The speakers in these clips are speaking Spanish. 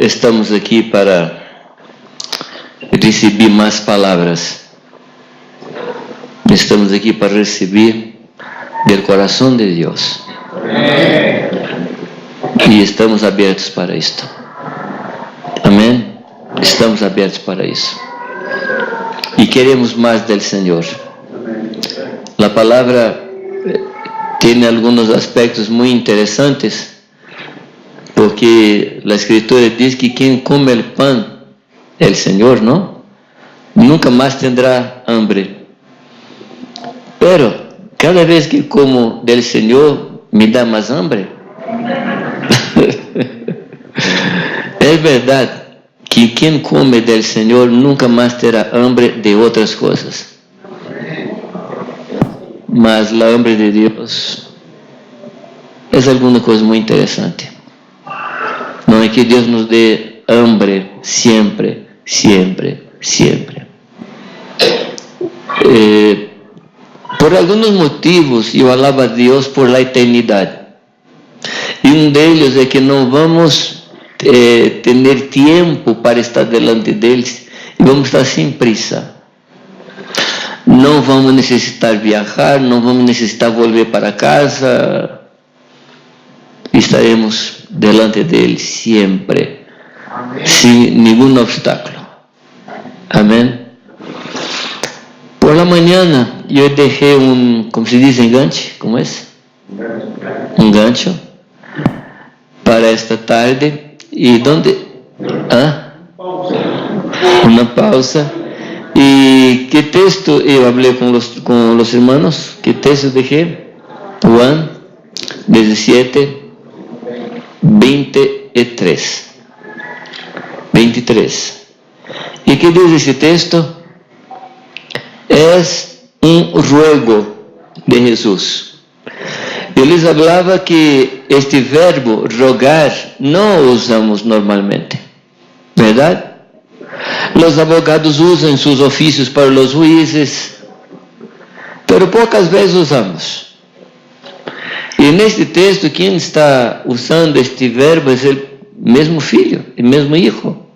Estamos aqui para receber mais palavras. Estamos aqui para receber do coração de Deus. E estamos abertos para isto. Amém? Estamos abertos para isso. E queremos mais do Senhor. A palavra tem alguns aspectos muito interessantes. Porque a Escritura diz que quem come o pão é o Senhor, não? Nunca mais terá hambre. Pero, cada vez que como del Senhor, me dá mais hambre. É verdade que quem come del Senhor nunca mais terá hambre de outras coisas. Mas a hambre de Deus é alguma coisa muito interessante. Não é que Deus nos dê hambre sempre, sempre, sempre. Por alguns motivos, eu alabo a Deus por la eternidade. E um deles é que não vamos ter tempo para estar delante deles e vamos estar sem prisa. Não vamos necessitar viajar, não vamos necessitar volver para casa. Estaremos delante dele sempre, sem nenhum obstáculo. Amém? Por la manhã, eu deixei como se diz enganche, como é? Gancho para esta tarde. E onde? Uma pausa. E que texto eu falei com os irmãos? Que texto deixei? Juan 17. 23. E que diz esse texto? É ruego de Jesus. Eles falavam que este verbo rogar não usamos normalmente, verdade? Os advogados usam em seus ofícios para os juízes, pero poucas vezes usamos. E neste texto, quem está usando este verbo é o mesmo filho, o mesmo hijo,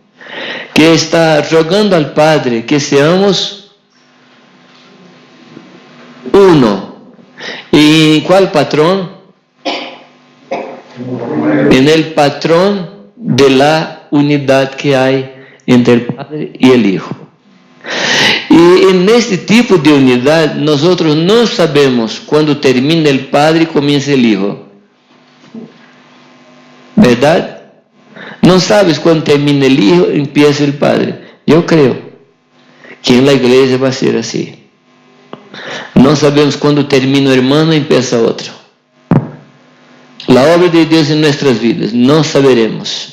que está rogando ao Padre que seamos uno. ¿Y cuál patrón? En el patrón de la unidad que hay entre el Padre y el Hijo. Y en este tipo de unidad nosotros no sabemos cuándo termina el Padre y comienza el Hijo. ¿Verdad? No sabes cuándo termina el Hijo y empieza el Padre. Yo creo que en la iglesia va a ser así. No sabemos cuándo termina un hermano y empieza otro. La obra de Dios en nuestras vidas, no saberemos.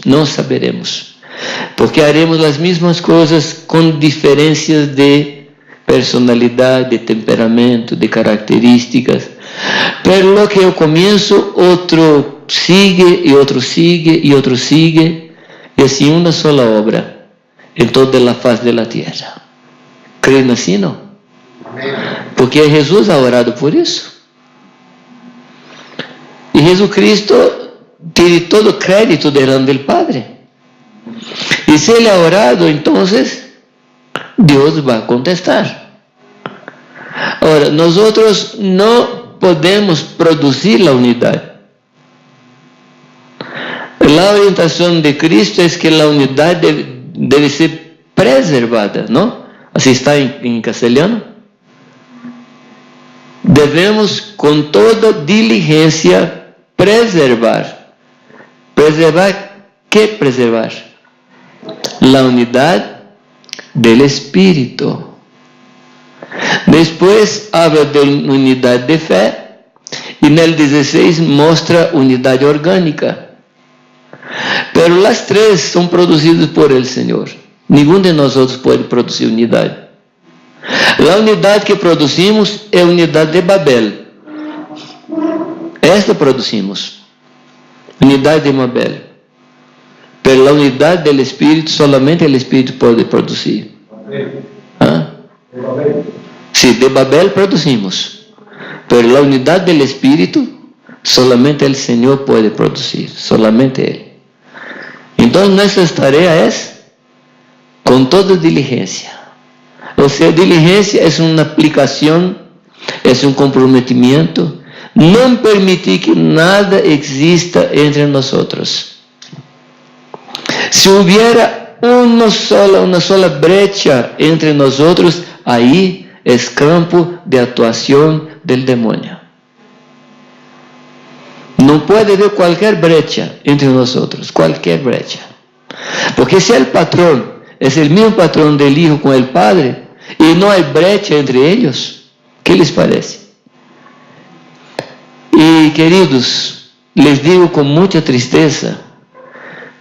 Porque haremos las mismas cosas con diferencias de personalidad, de temperamento, de características. Pero lo que yo comienzo, otro sigue y otro sigue y otro sigue. Y así una sola obra en toda la faz de la tierra. ¿Creen así, no? Porque Jesús ha orado por eso. Y Jesucristo tiene todo crédito delante del Padre. Y si Él ha orado, entonces Dios va a contestar. Ahora, nosotros no podemos producir la unidad. La orientación de Cristo es que la unidad debe ser preservada, ¿no? Así está en castellano. Debemos con toda diligencia preservar. ¿Preservar qué preservar? La unidad del Espíritu. Después habla de unidad de fe y en el 16 muestra unidad orgánica. Pero las tres son producidas por el Señor. Ninguno de nosotros puede producir unidad. La unidad que producimos es la unidad de Babel. Esta producimos. Unidad de Babel. Pero la unidad del Espíritu, solamente el Espíritu puede producir. ¿Ah? Sí, de Babel producimos. Pero la unidad del Espíritu, solamente el Señor puede producir. Solamente Él. Entonces nuestra tarea es con toda diligencia. O sea, diligencia es una aplicación, es un comprometimiento. No permitir que nada exista entre nosotros. Si hubiera una sola brecha entre nosotros, ahí es campo de actuación del demonio. No puede haber cualquier brecha entre nosotros, cualquier brecha. Porque si el patrón es el mismo patrón del Hijo con el Padre y no hay brecha entre ellos, ¿qué les parece? Y queridos, les digo con mucha tristeza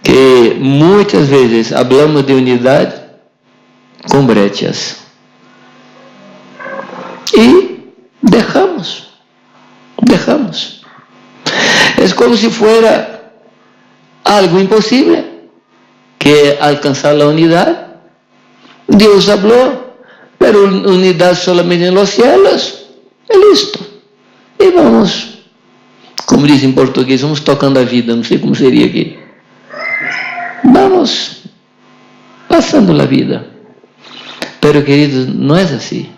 que muchas veces hablamos de unidad con brechas. Y dejamos. Es como si fuera algo imposible que alcanzar la unidad. Dios habló, pero unidad solamente en los cielos. Y listo. Y vamos, como dice en portugués, vamos tocando a vida, no sé cómo sería aquí. Vamos pasando la vida. Pero queridos, no es así.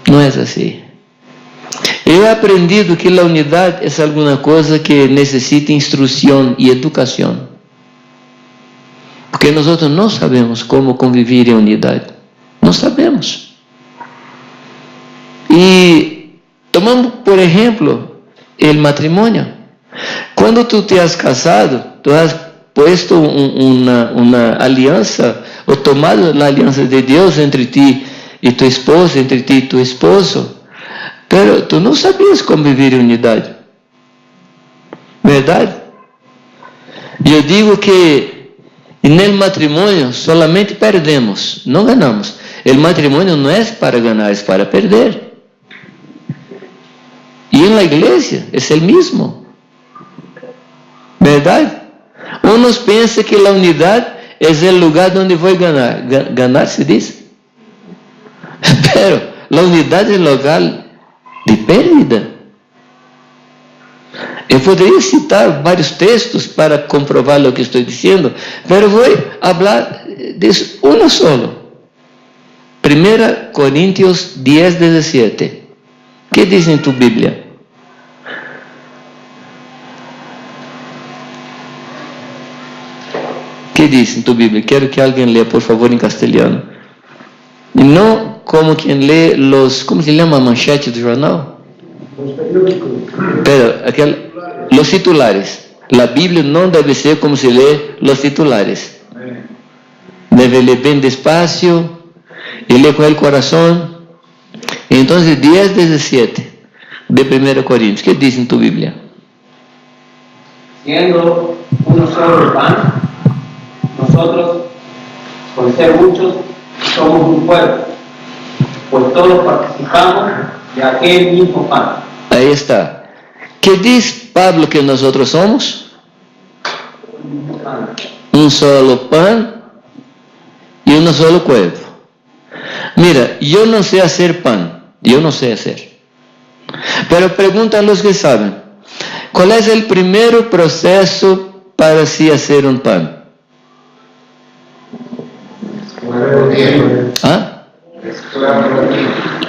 No es así. Eu he aprendido que a unidade é alguma coisa que necessita instrução e educação. Porque nós não sabemos como conviver em unidade. Não sabemos. E tomamos, por exemplo, o matrimônio. Quando tu te has casado, tu has puesto uma aliança, ou tomado a aliança de Deus entre ti e tu esposa, entre ti e tu esposo. Pero tu não sabias como viver em unidade. Verdade? Eu digo que no matrimônio solamente perdemos, não ganhamos. O matrimônio não é para ganhar, é para perder. E na igreja é o mesmo. Verdade? Uns pensam que a unidade é o lugar onde vou ganhar. Ganhar se diz? Pero a unidade é o lugar de pérdida. Eu poderia citar vários textos para comprovar o que estou dizendo, mas vou falar de um solo. 1 Coríntios 10, 17. ¿Qué dice en tu Biblia? ¿Qué dice en tu Biblia? Quiero que alguien lea, por favor, en castellano. Y no como quien lee los, ¿cómo se llama? Manchete do jornal. Pero, los titulares. La Biblia no debe ser como se lee los titulares. Debe leer bien despacio y leer con el corazón. Entonces, 10, 17 de 1 Corintios. ¿Qué dice en tu Biblia? Siendo uno solo el pan, nosotros, por ser muchos, somos un pueblo, pues todos participamos de aquel mismo pan. Ahí está. ¿Qué dice Pablo que nosotros somos? Un solo pan y un solo cuerpo. Mira, yo no sé hacer pan, yo no sé hacer. Pero pregunta a los que saben, ¿cuál es el primer proceso para así hacer un pan?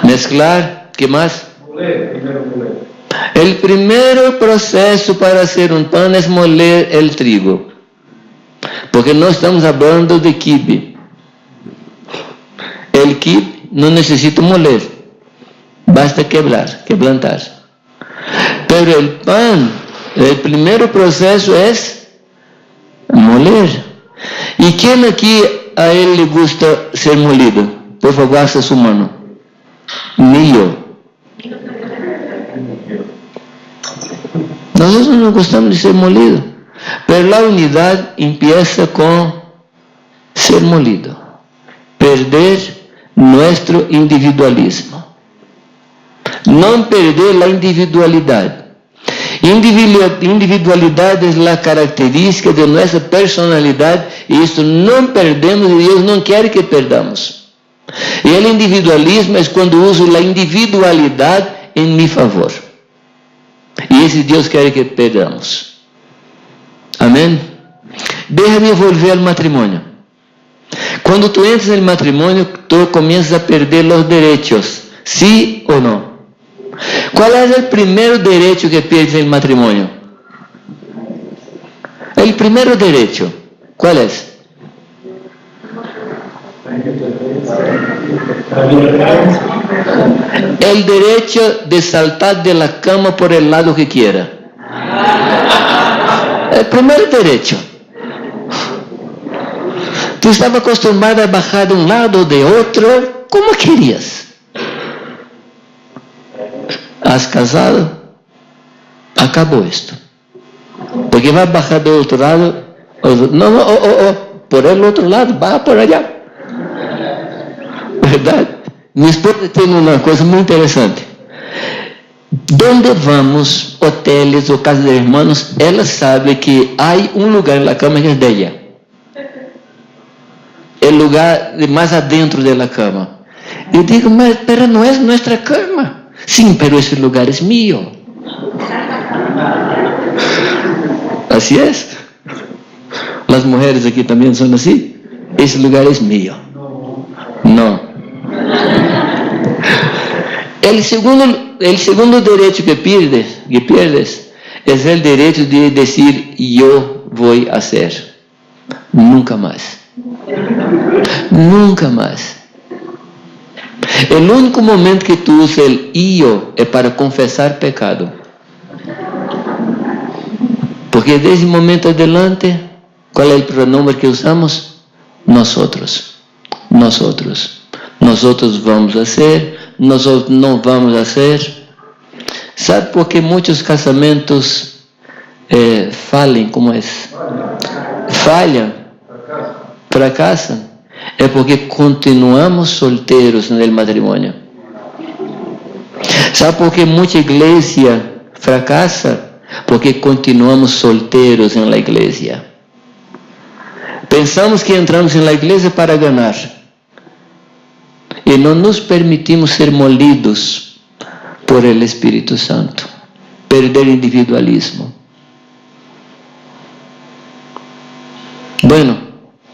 Mezclar, ¿qué más? El primer proceso para hacer un pan es moler el trigo. Porque no estamos hablando de quibe. El quibe no necesita moler. Basta quebrantar. Pero el pan, el primer proceso es moler. ¿Y quién aquí a él le gusta ser molido? Por favor, alza su mano. Ni yo. Nosotros no gostamos de ser molido. Pero la unidad empieza con ser molido. Perder nuestro individualismo. No perder la individualidad. Individualidad es la característica de nuestra personalidad y esto no perdemos y Dios no quiere que perdamos. Y el individualismo es cuando uso la individualidad en mi favor. Y ese Dios quiere que perdamos. Amén. Déjame volver al matrimonio. Cuando tú entras en el matrimonio, tú comienzas a perder los derechos. ¿Sí o no? ¿Cuál es el primer derecho que pierdes en el matrimonio? El primer derecho, ¿cuál es? El derecho de saltar de la cama por el lado que quiera. El primer derecho. Tú estabas acostumbrado a bajar de un lado o de otro, como querías. Has casado, acabó esto. Porque vas a bajar del otro lado, por el otro lado, va por allá. ¿Verdad? Mi esposa tiene una cosa muy interesante. Donde vamos, hoteles o casas de hermanos, ela sabe que hay un lugar en la cama que es de ella. El lugar más adentro de la cama. Y digo, pero no es nuestra cama. Sí, pero ese lugar es mío. Así es. Las mujeres aquí también son así. Ese lugar es mío. No. El segundo derecho que pierdes es el derecho de decir yo voy a hacer. Nunca más. Nunca más. El único momento que tú usas el yo es para confesar pecado. Porque desde el momento adelante, ¿cuál es el pronombre que usamos? Nosotros. Nosotros. Nosotros vamos a hacer, nosotros no vamos a hacer. ¿Sabe por qué muchos casamentos fallan? ¿Cómo es? Fallan, fracasan. Es porque continuamos solteros en el matrimonio. ¿Sabe por qué mucha iglesia fracasa? Porque continuamos solteros en la iglesia. Pensamos que entramos en la iglesia para ganar. Y no nos permitimos ser molidos por el Espíritu Santo. Perder individualismo. Bueno,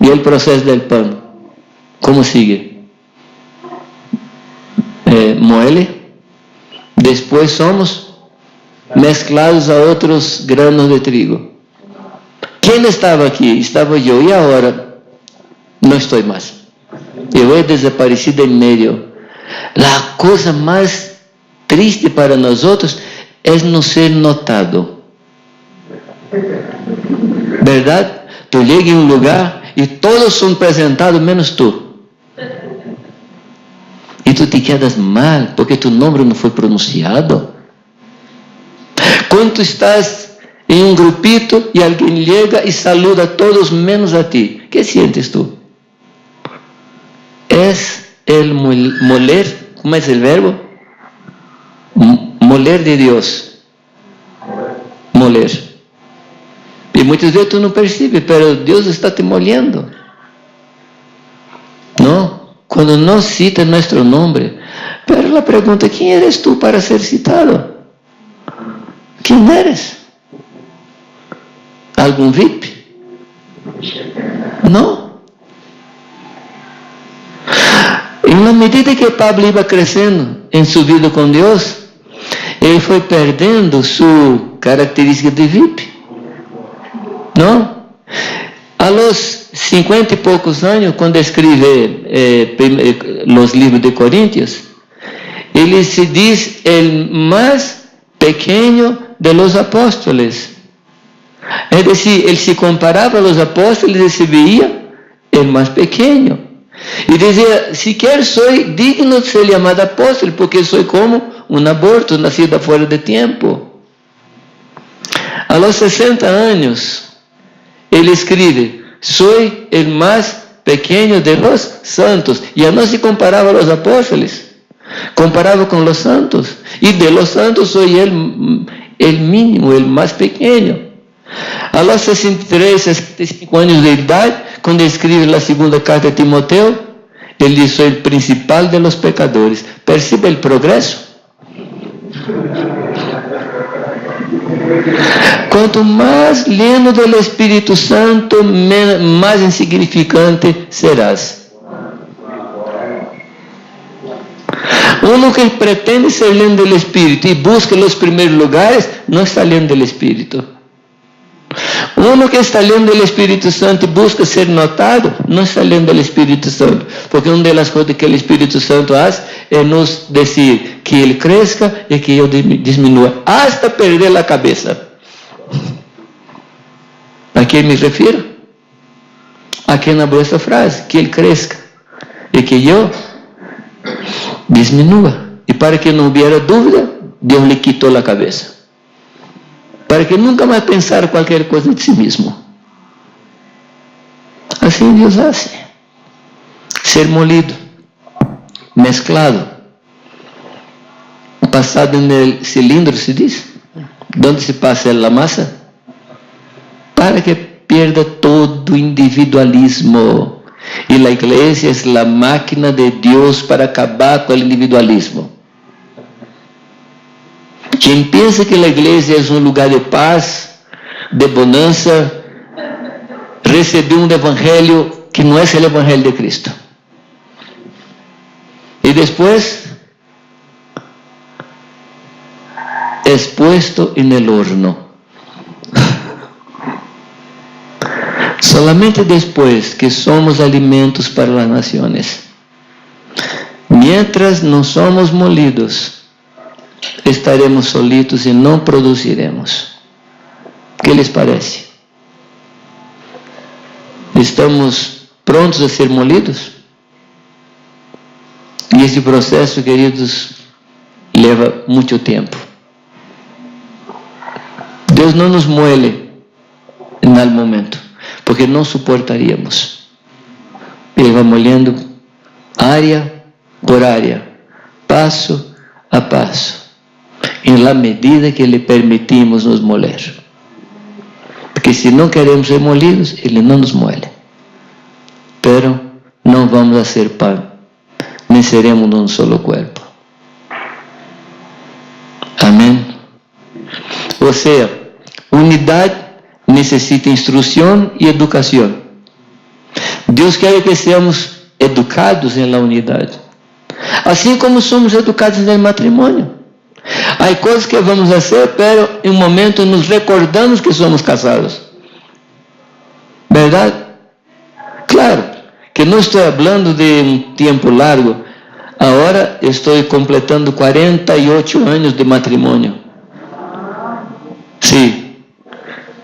y el proceso del pan. ¿Cómo sigue? Muele. Después somos mezclados a otros granos de trigo. ¿Quién estaba aquí? Estaba yo. Y ahora no estoy más. Eu he desaparecido en medio. La cosa más triste para nosotros es no ser notado. ¿Verdad? Tú llegas a un lugar y todos son presentados menos tú. Y tú te quedas mal porque tu nombre no fue pronunciado. Cuando tú estás en un grupito y alguien llega y saluda a todos menos a ti, ¿qué sientes tú? Es el moler, ¿cómo es el verbo? Moler de Dios. Moler. Y muchas veces tú no percibes, pero Dios está te moliendo. ¿No? Cuando no cita nuestro nombre. Pero la pregunta, ¿quién eres tú para ser citado? ¿Quién eres? ¿Algún VIP? No. En la medida que Pablo iba creciendo en su vida con Dios, ele foi perdendo sua característica de VIP. Não? A los 50 y pocos años, cuando escribe los libros de Corintios, él se dice el más pequeño de los apóstoles. Es decir, él se comparaba a los apóstoles y se veía el más pequeño. Y decía, siquiera soy digno de ser llamado apóstol, porque soy como un aborto, nacido fuera de tiempo. A los 60 años, él escribe, soy el más pequeño de los santos. Ya no se comparaba a los apóstoles, comparaba con los santos. Y de los santos soy el mínimo, el más pequeño. A los 63, 65 años de edad, cuando escribe la segunda carta de Timoteo, él dice, soy el principal de los pecadores. ¿Percibe el progreso? Quanto mais lleno do Espírito Santo, mais insignificante serás. Uno que pretende ser lleno do Espírito e busca os primeiros lugares, não está lleno do Espírito. Uno que está lleno do Espírito Santo e busca ser notado, não está lleno do Espírito Santo. Porque uma das coisas que o Espírito Santo faz é nos dizer que ele cresça e que eu diminua, hasta perder a cabeça. A quem me refiro? A quem habló essa frase, que ele cresça e que eu diminua. E para que não houvesse dúvida, Deus lhe quitou a cabeça. Para que nunca mais pensar qualquer coisa de si mesmo. Assim Deus hace. Ser molido, mezclado, passado no cilindro, se diz, onde se passa a massa, para que pierda todo o individualismo. E a igreja é a máquina de Deus para acabar com o individualismo. Quem pensa que a igreja é um lugar de paz, de bonança, recebeu um evangelho que não é o evangelho de Cristo. E depois, expuesto en el horno. Solamente después que somos alimentos para las naciones. Mientras no somos molidos, estaremos solitos y no produciremos. ¿Qué les parece? ¿Estamos prontos a ser molidos? E esse processo, queridos, leva muito tempo. Deus não nos muele no momento, porque não suportaríamos. Ele vai molhando área por área, passo a passo, em la medida que lhe permitimos nos moler. Porque se não queremos ser molidos, ele não nos muele. Pero não vamos a ser pan, nem seremos de um solo cuerpo. Amém? Ou seja, unidade necessita instrução e educação. Deus quer que sejamos educados em la unidade. Assim como somos educados no matrimônio. Há coisas que vamos fazer, pero em um momento nos recordamos que somos casados. Verdade? Claro, que não estou falando de um tempo largo. Agora estou completando 48 anos de matrimônio. Sim.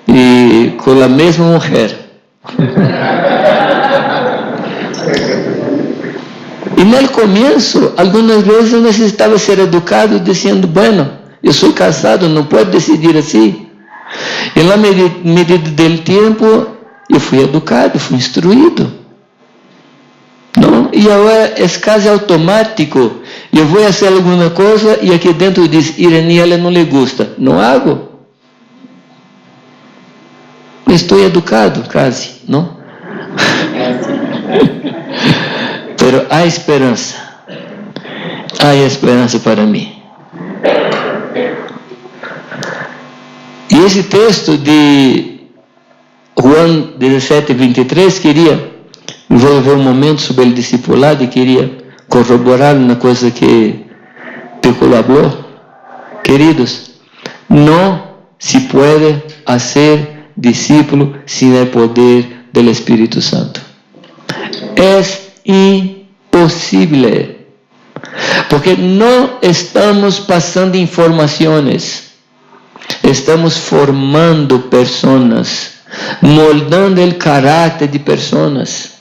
E com a mesma mulher. E no começo, algumas vezes eu necessitava ser educado dizendo, bueno, eu sou casado, não posso decidir assim. E na medida do tempo, eu fui educado, fui instruído. Não? E agora é quase automático. Eu vou fazer alguma coisa e aqui dentro diz, Irene, ela não lhe gusta. Não hago. Estou educado, quase, não? Pero há esperança. Há esperança para mim. E esse texto de João 17:23 queria envolver um momento sobre o discipulado e queria corroborar uma coisa que Piccolo falou. Queridos, no se puede hacer discípulo sin el poder del Espíritu Santo. Es imposible. Porque no estamos pasando informaciones, estamos formando personas, moldando el carácter de personas.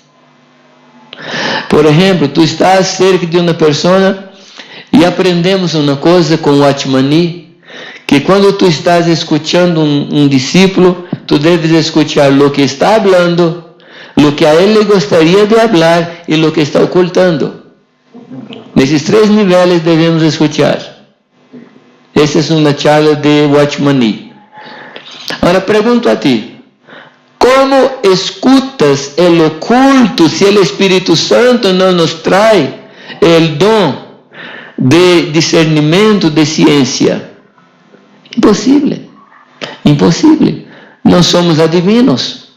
Por ejemplo, tú estás cerca de una persona y aprendemos una cosa con Watchmani, que cuando tú estás escuchando un discípulo, tú debes escuchar lo que está hablando, lo que a él le gustaría de hablar y lo que está ocultando. Nesses 3 niveles devemos escuchar. Essa é uma charla de Watchmani. Agora pergunto a ti, como escutas o oculto se o Espírito Santo não nos traz o dom de discernimento, de ciência? Impossível. Impossível. Não somos adivinos.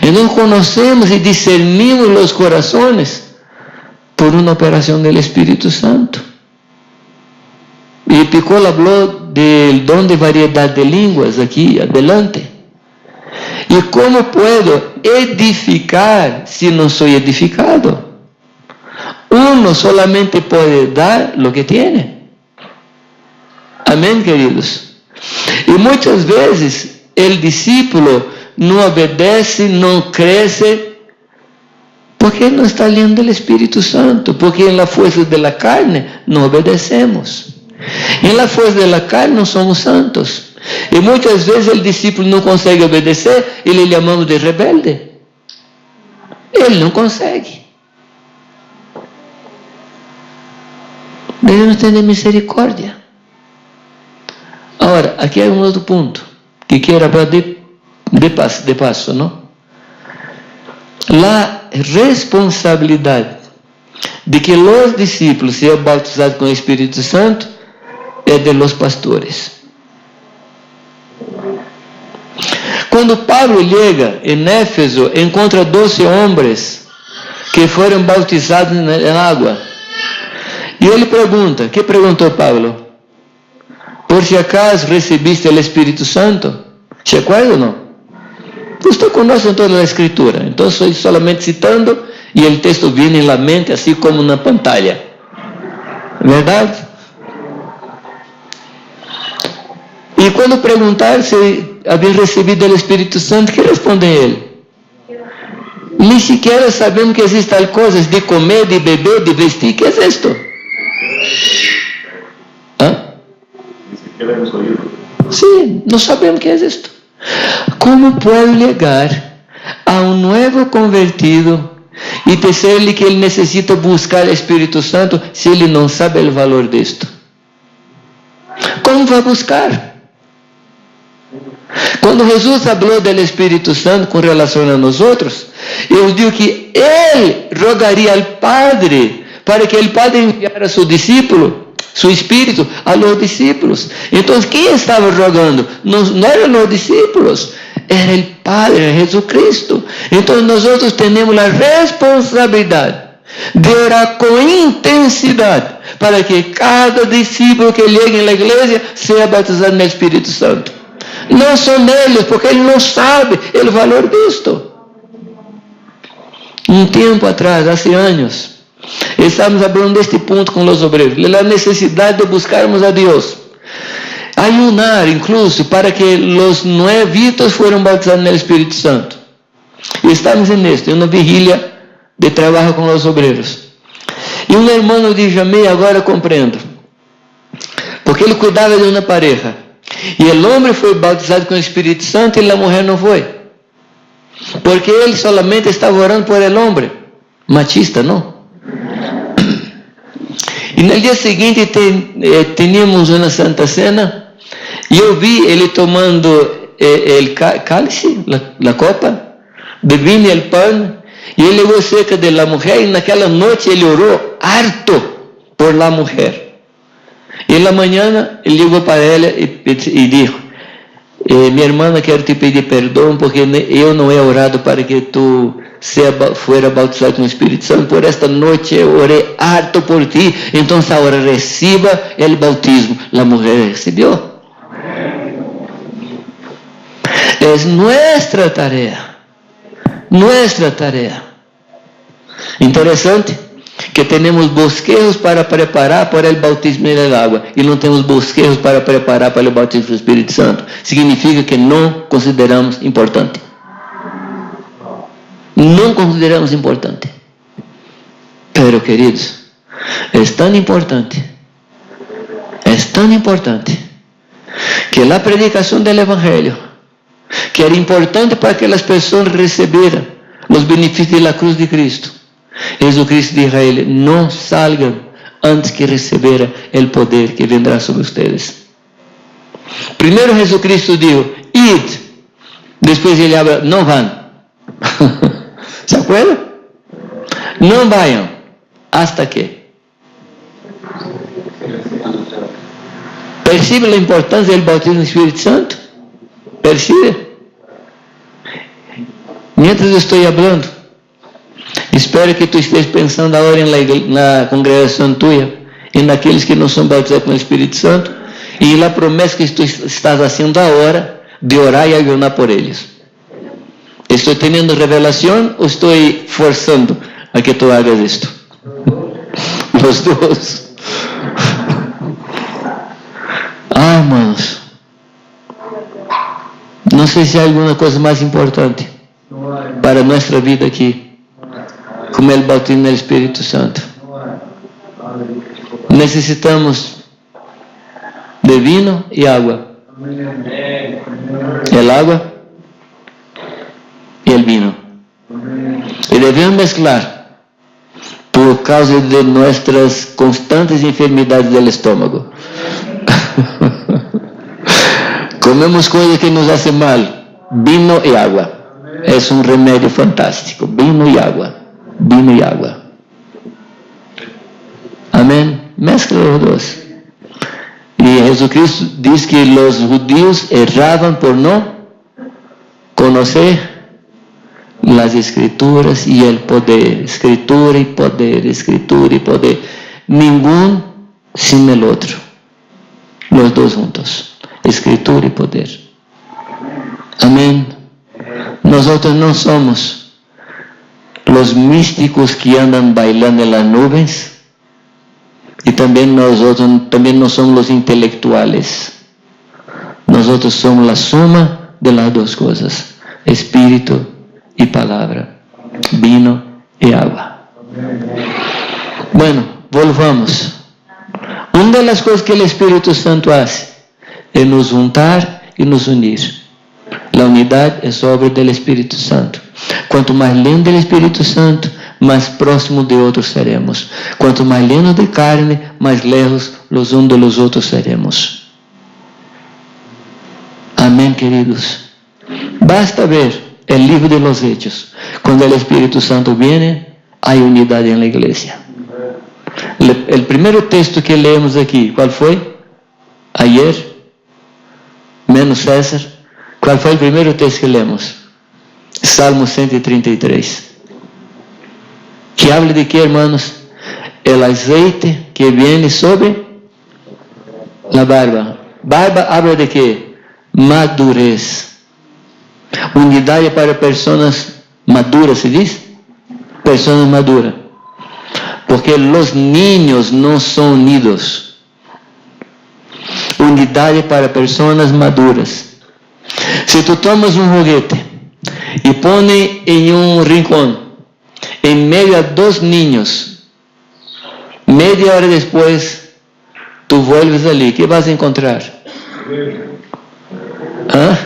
E não conhecemos e discernimos os corações por una operación del Espíritu Santo. Y Piccolo habló del don de variedad de lenguas aquí adelante. ¿Y cómo puedo edificar si no soy edificado? Uno solamente puede dar lo que tiene. Amén, queridos. Y muchas veces el discípulo no obedece, no crece, porque não está lendo o Espírito Santo, porque na força da carne não obedecemos. E na força da carne não somos santos. E muitas vezes o discípulo não consegue obedecer e lhe chamamos de rebelde. Ele não consegue. Devemos ter misericórdia. Agora, aqui é um outro ponto que quero falar de passo, não? La responsabilidade de que os discípulos sejam bautizados com o Espírito Santo é de los pastores. Quando Pablo chega em Éfeso, encontra 12 homens que foram bautizados na água. E ele pergunta, que perguntou Pablo? Por si acaso recebiste o Espírito Santo? ¿Se acuerda ou não? Você conhece toda a Escritura, então estou solamente citando e o texto vem na mente, assim como na pantalla. Verdade? E quando perguntar se havia recebido o Espírito Santo, que responde ele? Nem sequer sabemos que existem tal coisas de comer, de beber, de vestir. Que é isto? Hã? Nem sequer hemos ouído. Sim, não sabemos que é isto. Como pode chegar a um novo convertido e dizer-lhe que ele necessita buscar o Espírito Santo se ele não sabe o valor disto? Como vai buscar? Quando Jesus falou do Espírito Santo com relação a nós outros, ele disse que ele rogaria ao Padre para que o Padre enviara a seu discípulo, seu Espírito, a los discípulos. Então, quem estava rogando? Não eram os discípulos, era o Padre, era Jesucristo. Então, nós temos a responsabilidade de orar com intensidade para que cada discípulo que chegue na igreja seja batizado no Espírito Santo. Não são eles, porque ele não sabe o valor disto. Um tempo atrás, há anos, estamos falando deste ponto com os obreiros, a necessidade de buscarmos a Deus, ayunar incluso para que os nuevitos fueran bautizados no Espírito Santo. E estamos em uma vigília de trabalho com os obreiros. E um irmão disse a mim, agora compreendo, porque ele cuidava de uma pareja. E o homem foi bautizado com o Espírito Santo e a mulher não foi. Porque ele solamente estava orando por el homem. Machista, não? E no dia seguinte tínhamos uma Santa Cena e eu vi ele tomando o cálice, a copa, de vinho e o pão, e ele levou cerca da mulher e naquela noite ele orou harto por la mulher. E na manhã ele ligou para ela e disse: minha irmã, quero te pedir perdão porque eu não he orado para que tu fuera bautizado con el Espíritu Santo. Por esta noche oré harto por ti. Entonces ahora reciba el bautismo. La mujer recibió. Es nuestra tarea. Nuestra tarea. Interesante que tenemos bosquejos para preparar para el bautismo en el agua y no tenemos bosquejos para preparar para el bautismo del Espíritu Santo. Significa que no consideramos importante. No consideramos importante. Pero, queridos, es tan importante que la predicación del Evangelio, que era importante para que las personas recibieran los beneficios de la cruz de Cristo, Jesucristo dijo a él: no salgan antes que recibiera el poder que vendrá sobre ustedes. Primero Jesucristo dijo: id. Después él habla: no van. ¿Se acuerdan? No vayan hasta que. ¿Percibe la importancia del bautismo del Espíritu Santo? ¿Percibe? Mientras estoy hablando, espero que tú estés pensando ahora en la congregación tuya, en aquellos que no son bautizados con el Espíritu Santo, y en la promesa que tú estás haciendo ahora de orar y ayunar por ellos. ¿Estoy teniendo revelación o estoy forzando a que tú hagas esto? Los dos. Ah, hermanos, no sé si hay alguna cosa más importante para nuestra vida aquí como el bautismo del Espíritu Santo. Necesitamos de vino y agua. El agua y el vino. Y debemos mezclar por causa de nuestras constantes enfermedades del estómago. Comemos cosas que nos hacen mal. Vino y agua. Es un remedio fantástico. Vino y agua. Vino y agua. Amén. Mezcla los dos. Y Jesucristo dice que los judíos erraban por no conocer las escrituras y el poder. Escritura y poder. Escritura y poder. Ningún sin el otro. Los dos juntos. Escritura y poder. Amén. Nosotros no somos los místicos que andan bailando en las nubes, y también nosotros no somos los intelectuales. Nosotros somos la suma de las dos cosas: espíritu y palabra, vino y agua. Bueno, volvamos. Una de las cosas que el Espíritu Santo hace es nos juntar y nos unir. La unidad es obra del Espíritu Santo. Cuanto más lleno del Espíritu Santo, más próximos de otros seremos. Cuanto más llenos de carne, más lejos los unos de los otros seremos. Amén, queridos. Basta ver el libro de los Hechos. Cuando el Espíritu Santo viene, hay unidad en la iglesia. El primer texto que leemos aquí, ¿cuál fue? Ayer, menos César. ¿Cuál fue el primer texto que leemos? Salmo 133. Que habla de qué, hermanos? El aceite que viene sobre la barba. Barba habla de qué? Madurez. Unidad para personas maduras, ¿se dice? Personas maduras. Porque los niños no son unidos. Unidad para personas maduras. Si tú tomas un juguete y pones en un rincón, en medio a dos niños, media hora después, tú vuelves allí, ¿qué vas a encontrar? ¿Ah?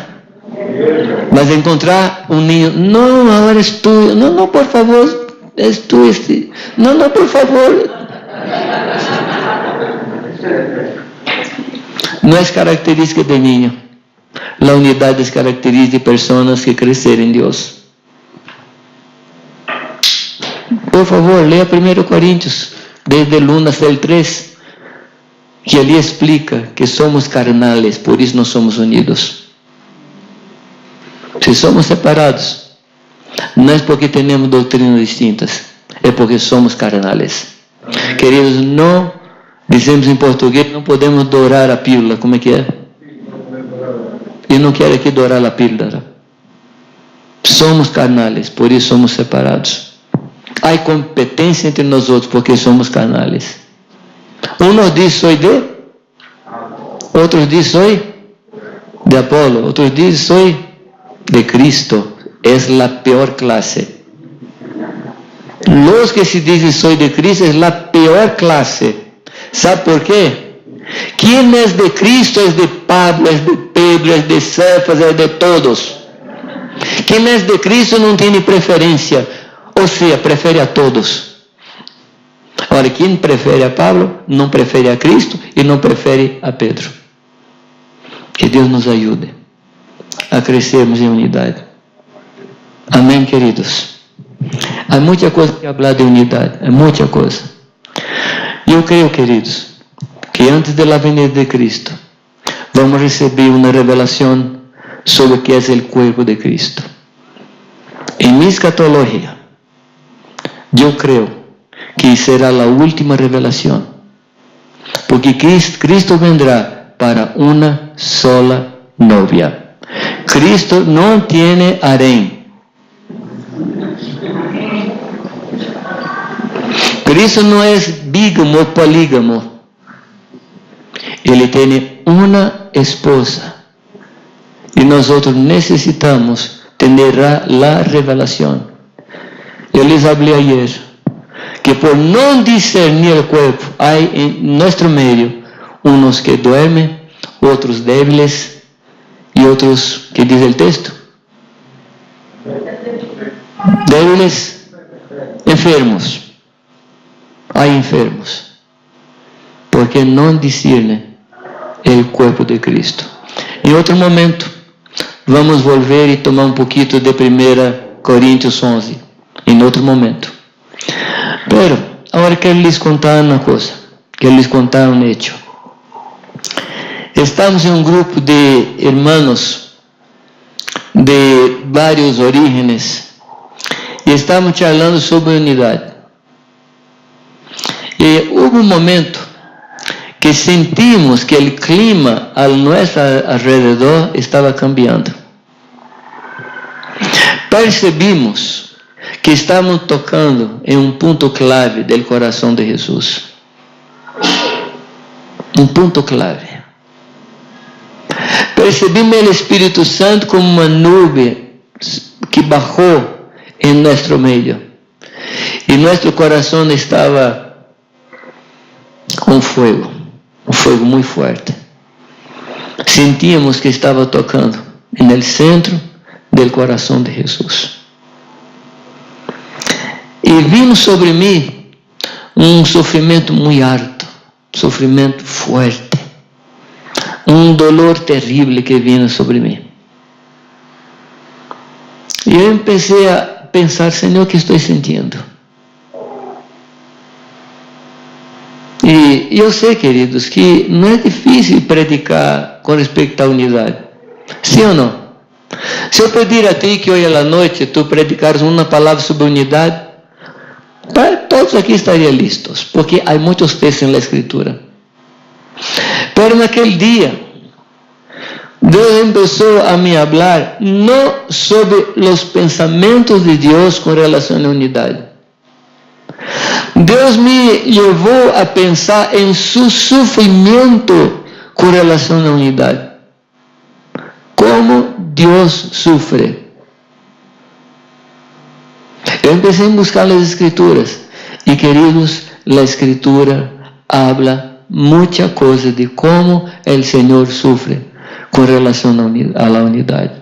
Vas a encontrar un niño: no, ahora es tuyo, no, por favor, es tuyo, no, por favor. No es característica de niño. La unidad es característica de personas que crecen en Dios. Por favor, lea 1 Corintios, desde el 1 hasta el 3, que allí explica que somos carnales, por eso no somos unidos. Si somos separados, no es porque tenemos doctrinas distintas, es porque somos carnales. Queridos, no, decimos en portugués, no podemos dorar a pílula, como es que es? Yo no quiero aquí dorar la píldora. Somos carnales, por eso somos separados. Hay competencia entre nosotros porque somos carnales. Unos dicen soy de, otros dicen soy de Apolo, otros dicen soy de Cristo. Es la peor clase. Los que se dicen soy de Cristo es la peor clase. ¿Sabe por qué? ¿Quién es de Cristo? Es de Pablo, es de Pedro, es de Cefas, es de todos. ¿Quién es de Cristo? No tiene preferencia. O sea, prefiere a todos. Ahora, quien prefiere a Pablo, no prefiere a Cristo y no prefiere a Pedro. Que Dios nos ayude a crecermos en unidad. Amén, queridos. Hay mucha cosa que hablar de unidad, hay mucha cosa. Yo creo, queridos, que antes de la venida de Cristo, vamos a recibir una revelación sobre qué es el cuerpo de Cristo. En mi escatología, yo creo que será la última revelación, porque Cristo vendrá para una sola novia. Cristo no tiene harén. Cristo no es bígamo o polígamo. Él tiene una esposa. Y nosotros necesitamos tener la revelación. Yo les hablé ayer que por no discernir el cuerpo, hay en nuestro medio unos que duermen, otros débiles y otros, ¿qué dice el texto? Débiles, enfermos. Hay enfermos porque no disciernen el cuerpo de Cristo. En otro momento vamos a volver y tomar un poquito de 1 Corintios 11 en otro momento. Pero ahora quiero les contar una cosa, quiero les contar un hecho. Estamos en un grupo de hermanos de varios orígenes y estamos charlando sobre unidad. Y hubo un momento que sentimos que el clima a nuestro alrededor estaba cambiando. Percebimos que estamos tocando en un punto clave del corazón de Jesús. Un punto clave. Percebimos el Espíritu Santo como una nube que bajó en nuestro medio. Y nuestro corazón estaba con fuego, un fuego muy fuerte. Sentíamos que estaba tocando en el centro del corazón de Jesús. Y vino sobre mí un sufrimiento muy alto, sufrimiento fuerte, un dolor terrible que vino sobre mí. Y yo empecé a pensar, Señor, ¿qué estoy sintiendo? Y yo sé, queridos, que no es difícil predicar con respecto a unidad. ¿Sí o no? Si yo pedir a ti que hoy a la noche tú predicaras una palabra sobre unidad, todos aquí estarían listos, porque hay muchos textos en la Escritura. Pero en aquel día, Dios empezó a me hablar no sobre los pensamientos de Dios con relación a unidad. Dios me llevó a pensar en su sufrimiento con relación a unidad. ¿Cómo Dios sufre? Yo empecé a buscar las Escrituras y, queridos, la Escritura habla muchas cosas de cómo el Señor sufre con relación a la unidad.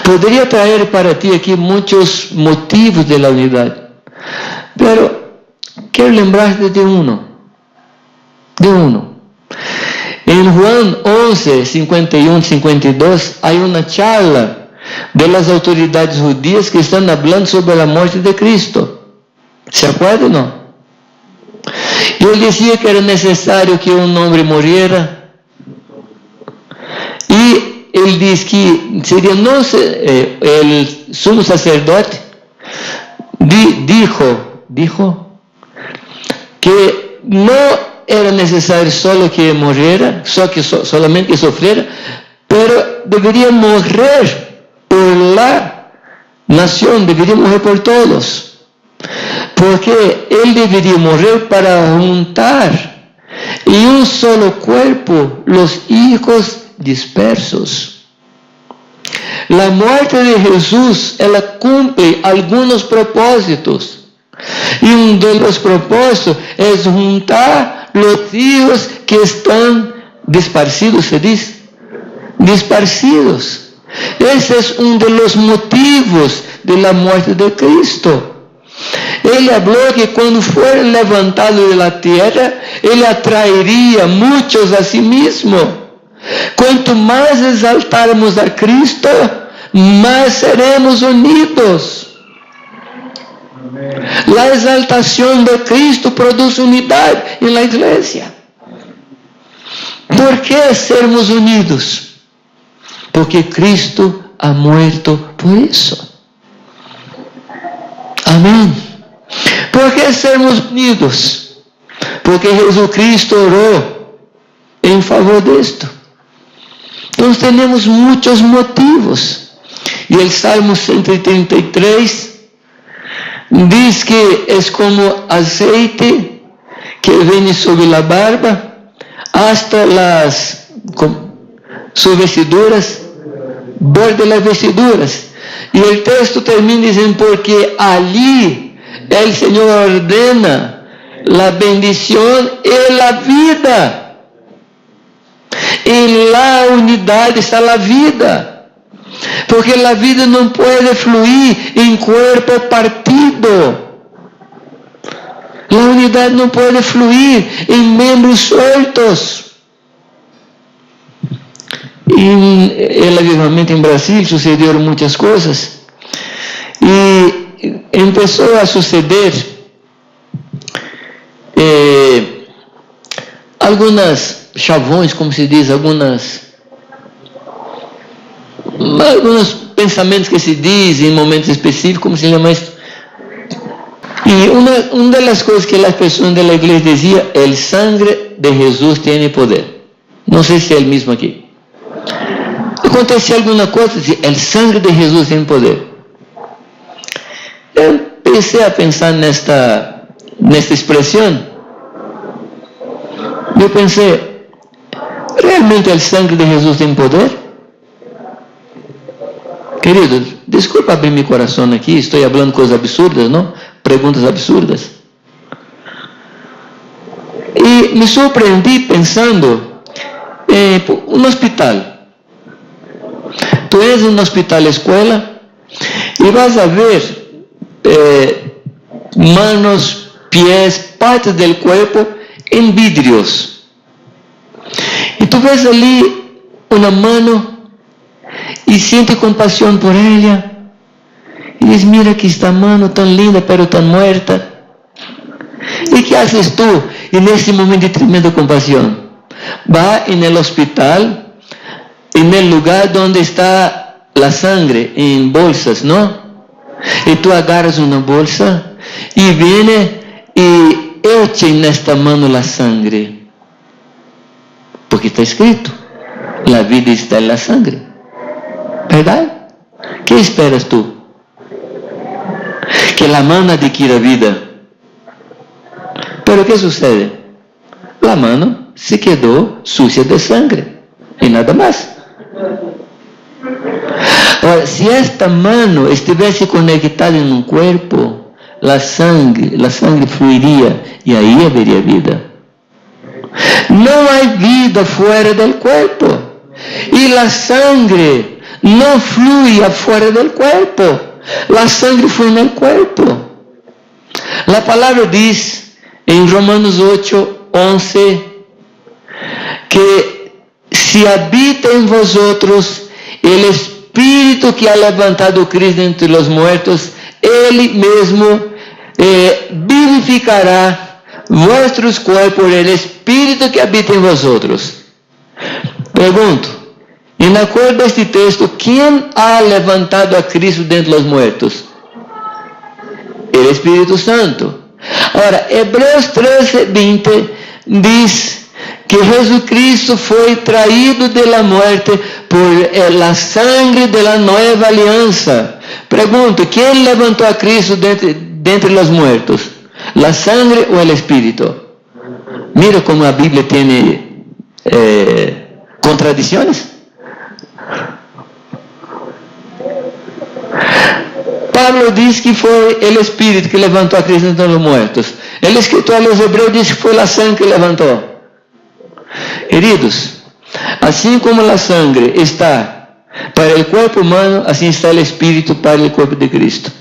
Podría traer para ti aquí muchos motivos de la unidad. Pero quiero lembrarte de uno. En Juan 11, 51, 52 hay una charla de las autoridades judías que están hablando sobre la muerte de Cristo. ¿Se acuerdan o no? Yo decía que era necesario que un hombre muriera. Y él dice que sería sumo sacerdote, dijo que no era necesario solo que muriera, solamente que sufriera, pero debería morir por la nación, debería morir por todos, porque él debería morir para juntar en un solo cuerpo los hijos dispersos. La muerte de Jesús, ela cumple algunos propósitos. Y uno de los propósitos es juntar los hijos que están dispersidos, se dice, dispersidos. Ese es uno de los motivos de la muerte de Cristo. Ele habló que cuando fuera levantado de la tierra, ele atraería muchos a sí mismo. Quanto mais exaltarmos a Cristo, mais seremos unidos. A exaltação de Cristo produz unidade em la igreja. ¿Por que sermos unidos? Porque Cristo ha muerto por isso. Amém. ¿Por que sermos unidos? Porque Jesucristo orou em favor disto. Nós temos muitos motivos. E o Salmo 133 diz que é como azeite que vem sobre a barba hasta suas vestiduras, borde das vestiduras. E o texto termina dizendo, porque ali o Senhor ordena a bendição e a vida. Em la unidade está a vida, porque a vida não pode fluir em corpo partido. A unidade não pode fluir em membros soltos. E el avivamento em Brasil sucederam muitas coisas e começou a suceder algumas chavões, como se diz, alguns pensamentos que se diz em momentos específicos, como se chama isso. E uma das coisas que as pessoas da igreja diziam, o sangue de Jesus tem poder. Não sei se é o mesmo aqui. Acontecia alguma coisa, dizia, o sangue de Jesus tem poder. Eu pensei a pensar nesta expressão. Eu pensei, realmente o sangue de Jesus tem poder? Queridos, desculpa abrir meu coração aqui, estou falando coisas absurdas, não? Perguntas absurdas. E me surpreendi pensando um hospital. Tu és um hospital escola e vas a ver manos, pies, partes do corpo em vidrios. E tu vês ali uma mano e sente compaixão por ela. E diz, mira que esta mano tão linda, pero tão muerta. E que haces tu? E nesse momento de tremenda compaixão, vai no hospital, no lugar onde está a sangre, em bolsas, não? E tu agarras uma bolsa e vem e echa nesta mano a sangre. Porque está escrito, a vida está na sangre. Verdade? Que esperas tu? Que a mano adquira vida. Pero que sucede? A mano se quedou sucia de sangre e nada mais. Ora, se esta mano estivesse conectada em um corpo, a sangre fluiria e aí haveria vida. Não há vida fora do corpo e a sangre não flui afuera do corpo. A sangre flui no corpo. A palavra diz em Romanos 8:11 que se habita em vosotros el Espírito que ha levantado Cristo entre os mortos, Ele mesmo vivificará vuestros corpos, el Espírito que habita em vosotros. Pergunto, En acuerdo a este texto, ¿quién ha levantado a Cristo de entre los muertos? El Espíritu Santo. Ahora, Hebreos 13:20 dice que Jesucristo fue traído de la muerte por la sangre de la nueva alianza. Pregunto, ¿quién levantó a Cristo de entre los muertos? ¿La sangre o el Espíritu? Mira cómo la Biblia tiene contradicciones. Pablo dice que fue el Espíritu que levantó a Cristo entre los muertos. El escritor a los Hebreos dice que fue la sangre que levantó. Queridos, así como la sangre está para el cuerpo humano, así está el Espíritu para el cuerpo de Cristo.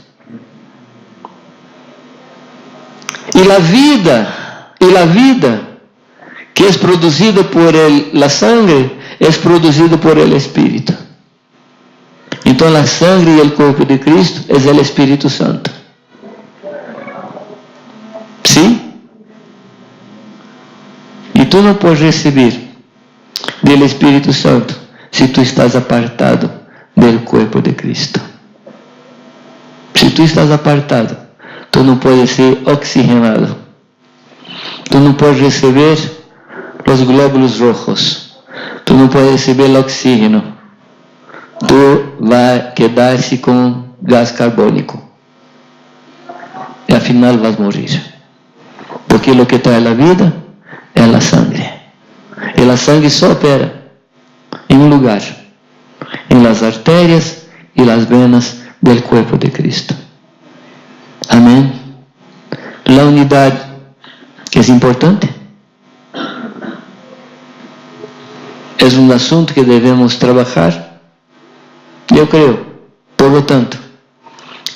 Y la vida que es producida por la sangre es producida por el Espíritu. Entonces la sangre y el cuerpo de Cristo es el Espíritu Santo. ¿Sí? Y tú no puedes recibir del Espíritu Santo si tú estás apartado del cuerpo de Cristo. Si tú estás apartado, tú no puedes ser oxigenado. Tú no puedes recibir los glóbulos rojos. Tú no puedes recibir el oxígeno. Tú vas a quedarse con gas carbónico. Y al final vas a morir. Porque lo que trae la vida es la sangre. Y la sangre solo opera en un lugar, en las arterias y las venas del cuerpo de Cristo. Amén. La unidad es importante. Es un asunto que debemos trabajar. Yo creo, por lo tanto,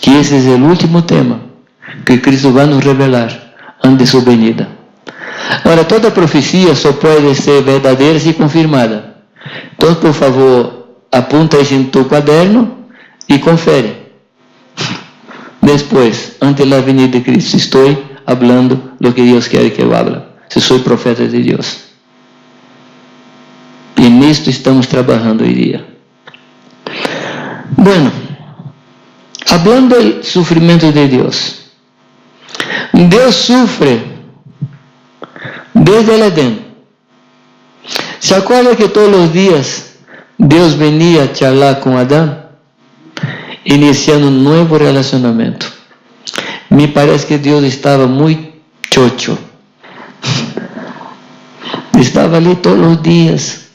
que ese es el último tema que Cristo va a nos revelar antes de su venida. Ahora, toda profecía solo puede ser verdadeira si confirmada. Entonces, por favor, apunta isso en tu cuaderno y confere. Después, ante la venida de Cristo, estoy hablando lo que Dios quiere que yo hable. Si soy profeta de Dios. Y en esto estamos trabajando hoy día. Bueno, hablando del sufrimiento de Dios. Dios sufre desde el Edén. ¿Se acuerda que todos los días Dios venía a charlar con Adán? Iniciando un nuevo relacionamiento. Me parece que Dios estaba muy chocho. Estaba ali todos los días.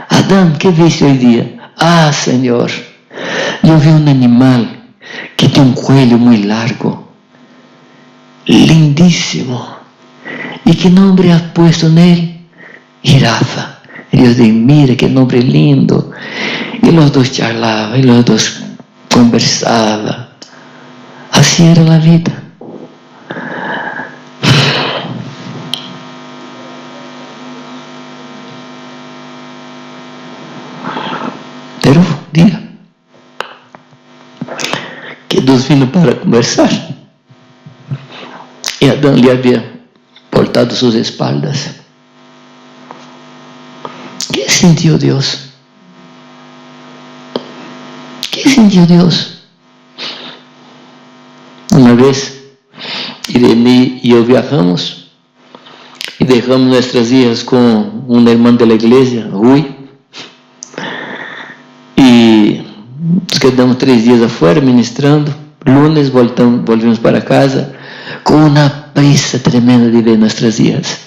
Adán, ¿qué viste hoy día? Ah, Señor, yo vi un animal que tiene un cuello muy largo, lindísimo. ¿Y qué nombre has puesto en él? Jirafa. Y Dios dice, mira qué nombre lindo. Y los dos charlaban, y los dos conversaban. Así era la vida. Pero un día que Deus vino para conversar e Adão lhe havia voltado suas espaldas. ¿Qué sintió Dios? ¿Qué sintió Dios? Una vez, Irene y yo viajamos y dejamos nuestras hijas con un hermano de la iglesia, Rui, y nos quedamos 3 días afuera ministrando. Lunes volvimos para casa con una prisa tremenda de ver nuestras hijas.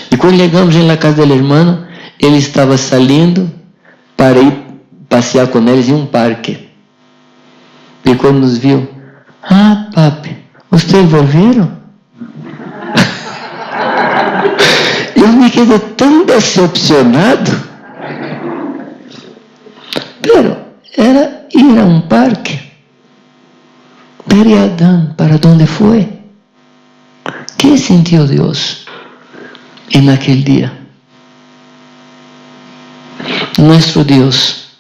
Y cuando llegamos en la casa del hermano, él estaba saliendo para ir passear com eles em um parque. E quando nos viu, ah, papi, vocês volveram? Eu me quedei tão decepcionado. Pero era ir a um parque. Pero e Adán, ¿para dónde fue? ¿Qué sintió Dios en aquel día? Nuestro Dios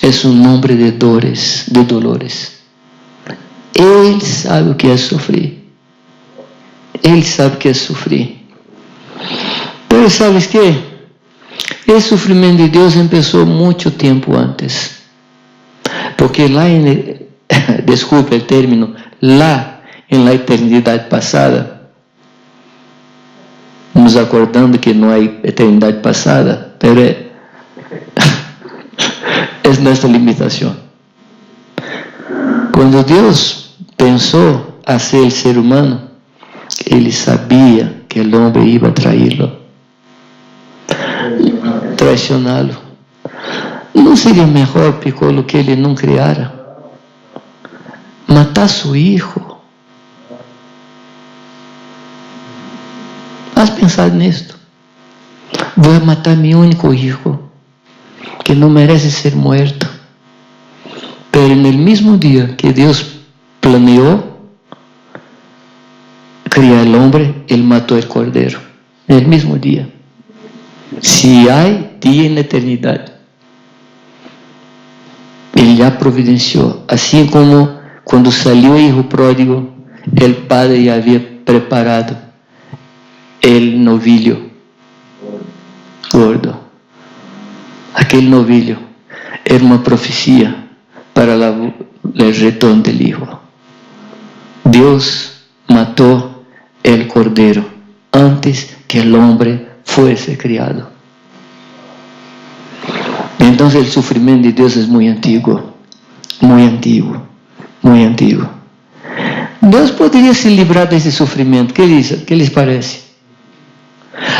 es un hombre de dolores. Él sabe o que es sufrir. Él sabe o que es sufrir. Pero ¿sabes qué? El sufrimiento de Dios empezó mucho tiempo antes. Porque lá desculpe el término, lá en la eternidad pasada, nos acordando que no hay eternidad pasada, pero es nuestra limitación. Cuando Dios pensó hacer el ser humano, Él sabía que el hombre iba a traicionarlo. ¿No sería mejor, Piccolo, que Él no criara? Matar a su hijo. ¿Has pensado en esto? Voy a matar a mi único hijo, que no merece ser muerto. Pero en el mismo día que Dios planeó criar al hombre, Él mató al cordero. En el mismo día. Si hay día en la eternidad, Él ya providenció. Así como cuando salió el hijo pródigo, el padre ya había preparado el novillo gordo. Aquel novillo era una profecía para el retorno del hijo. Dios mató el cordero antes que el hombre fuese criado. Entonces el sufrimiento de Dios es muy antiguo, muy antiguo, muy antiguo. Dios podría se librar de ese sufrimiento. ¿Qué les parece?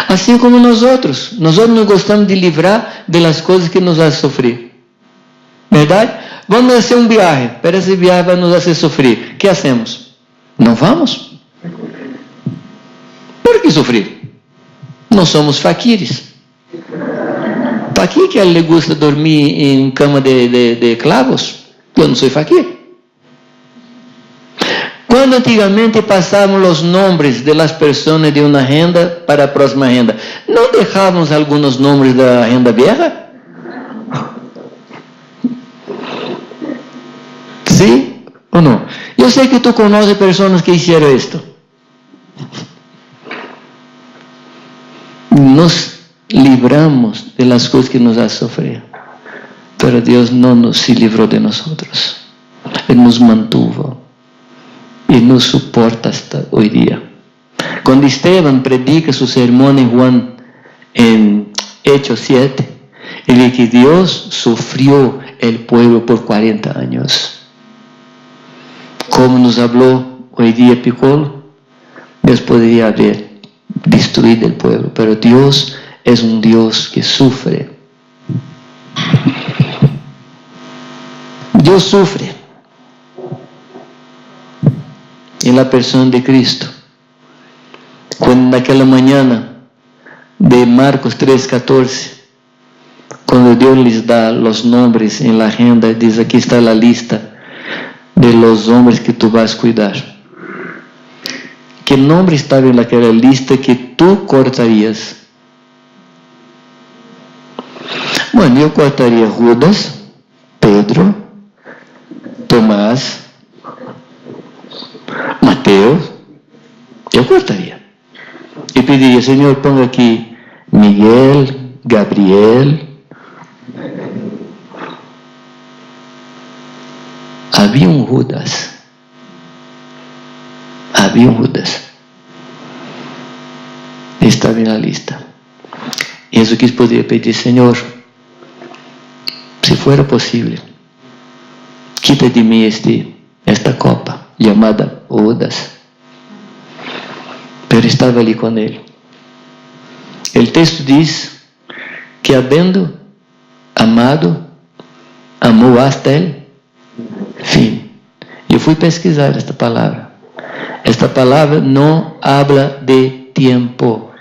Así como nosotros nos gostamos de livrar de las cosas que nos hacen sufrir. ¿Verdad? Vamos a hacer un viaje, pero ese viaje va nos hacer sufrir. ¿Qué hacemos? No vamos. ¿Por qué sufrir? No somos faquires. ¿Para qué que a él le gusta dormir en cama de clavos? Yo no soy faquir. Cuando antigamente pasábamos los nombres de las personas de una agenda para la próxima agenda, ¿no dejábamos algunos nombres de la agenda vieja? ¿Sí o no? Yo sé que tú conoces personas que hicieron esto. Nos libramos de las cosas que nos hacen sufrir, pero Dios no se libró de nosotros. Él nos mantuvo y nos soporta hasta hoy día. Cuando Esteban predica su sermón en Juan, en Hechos 7, él dice que Dios sufrió el pueblo por 40 años. Como nos habló hoy día Piccolo, Dios podría haber destruido el pueblo, pero Dios es un Dios que sufre. Dios sufre en la persona de Cristo. Cuando en aquella mañana de Marcos 3:14, cuando Dios les da los nombres en la agenda, dice: aquí está la lista de los hombres que tú vas a cuidar. ¿Qué nombre estaba en aquella lista que tú cortarías? Bueno, yo cortaría Judas, Pedro, Tomás, Mateo. Yo cortaría. Y pediría: Señor, ponga aquí Miguel, Gabriel. Había un Judas. Había un Judas. Estaba en la lista. Y Jesucristo podría pedir: Señor, si fuera posible, quita de mí esta copa llamada Judas. Pero estaba ali con él. El texto dice que habiendo amado, amó hasta el fin. Eu fui pesquisar esta palavra. Esta palavra não habla de tempo,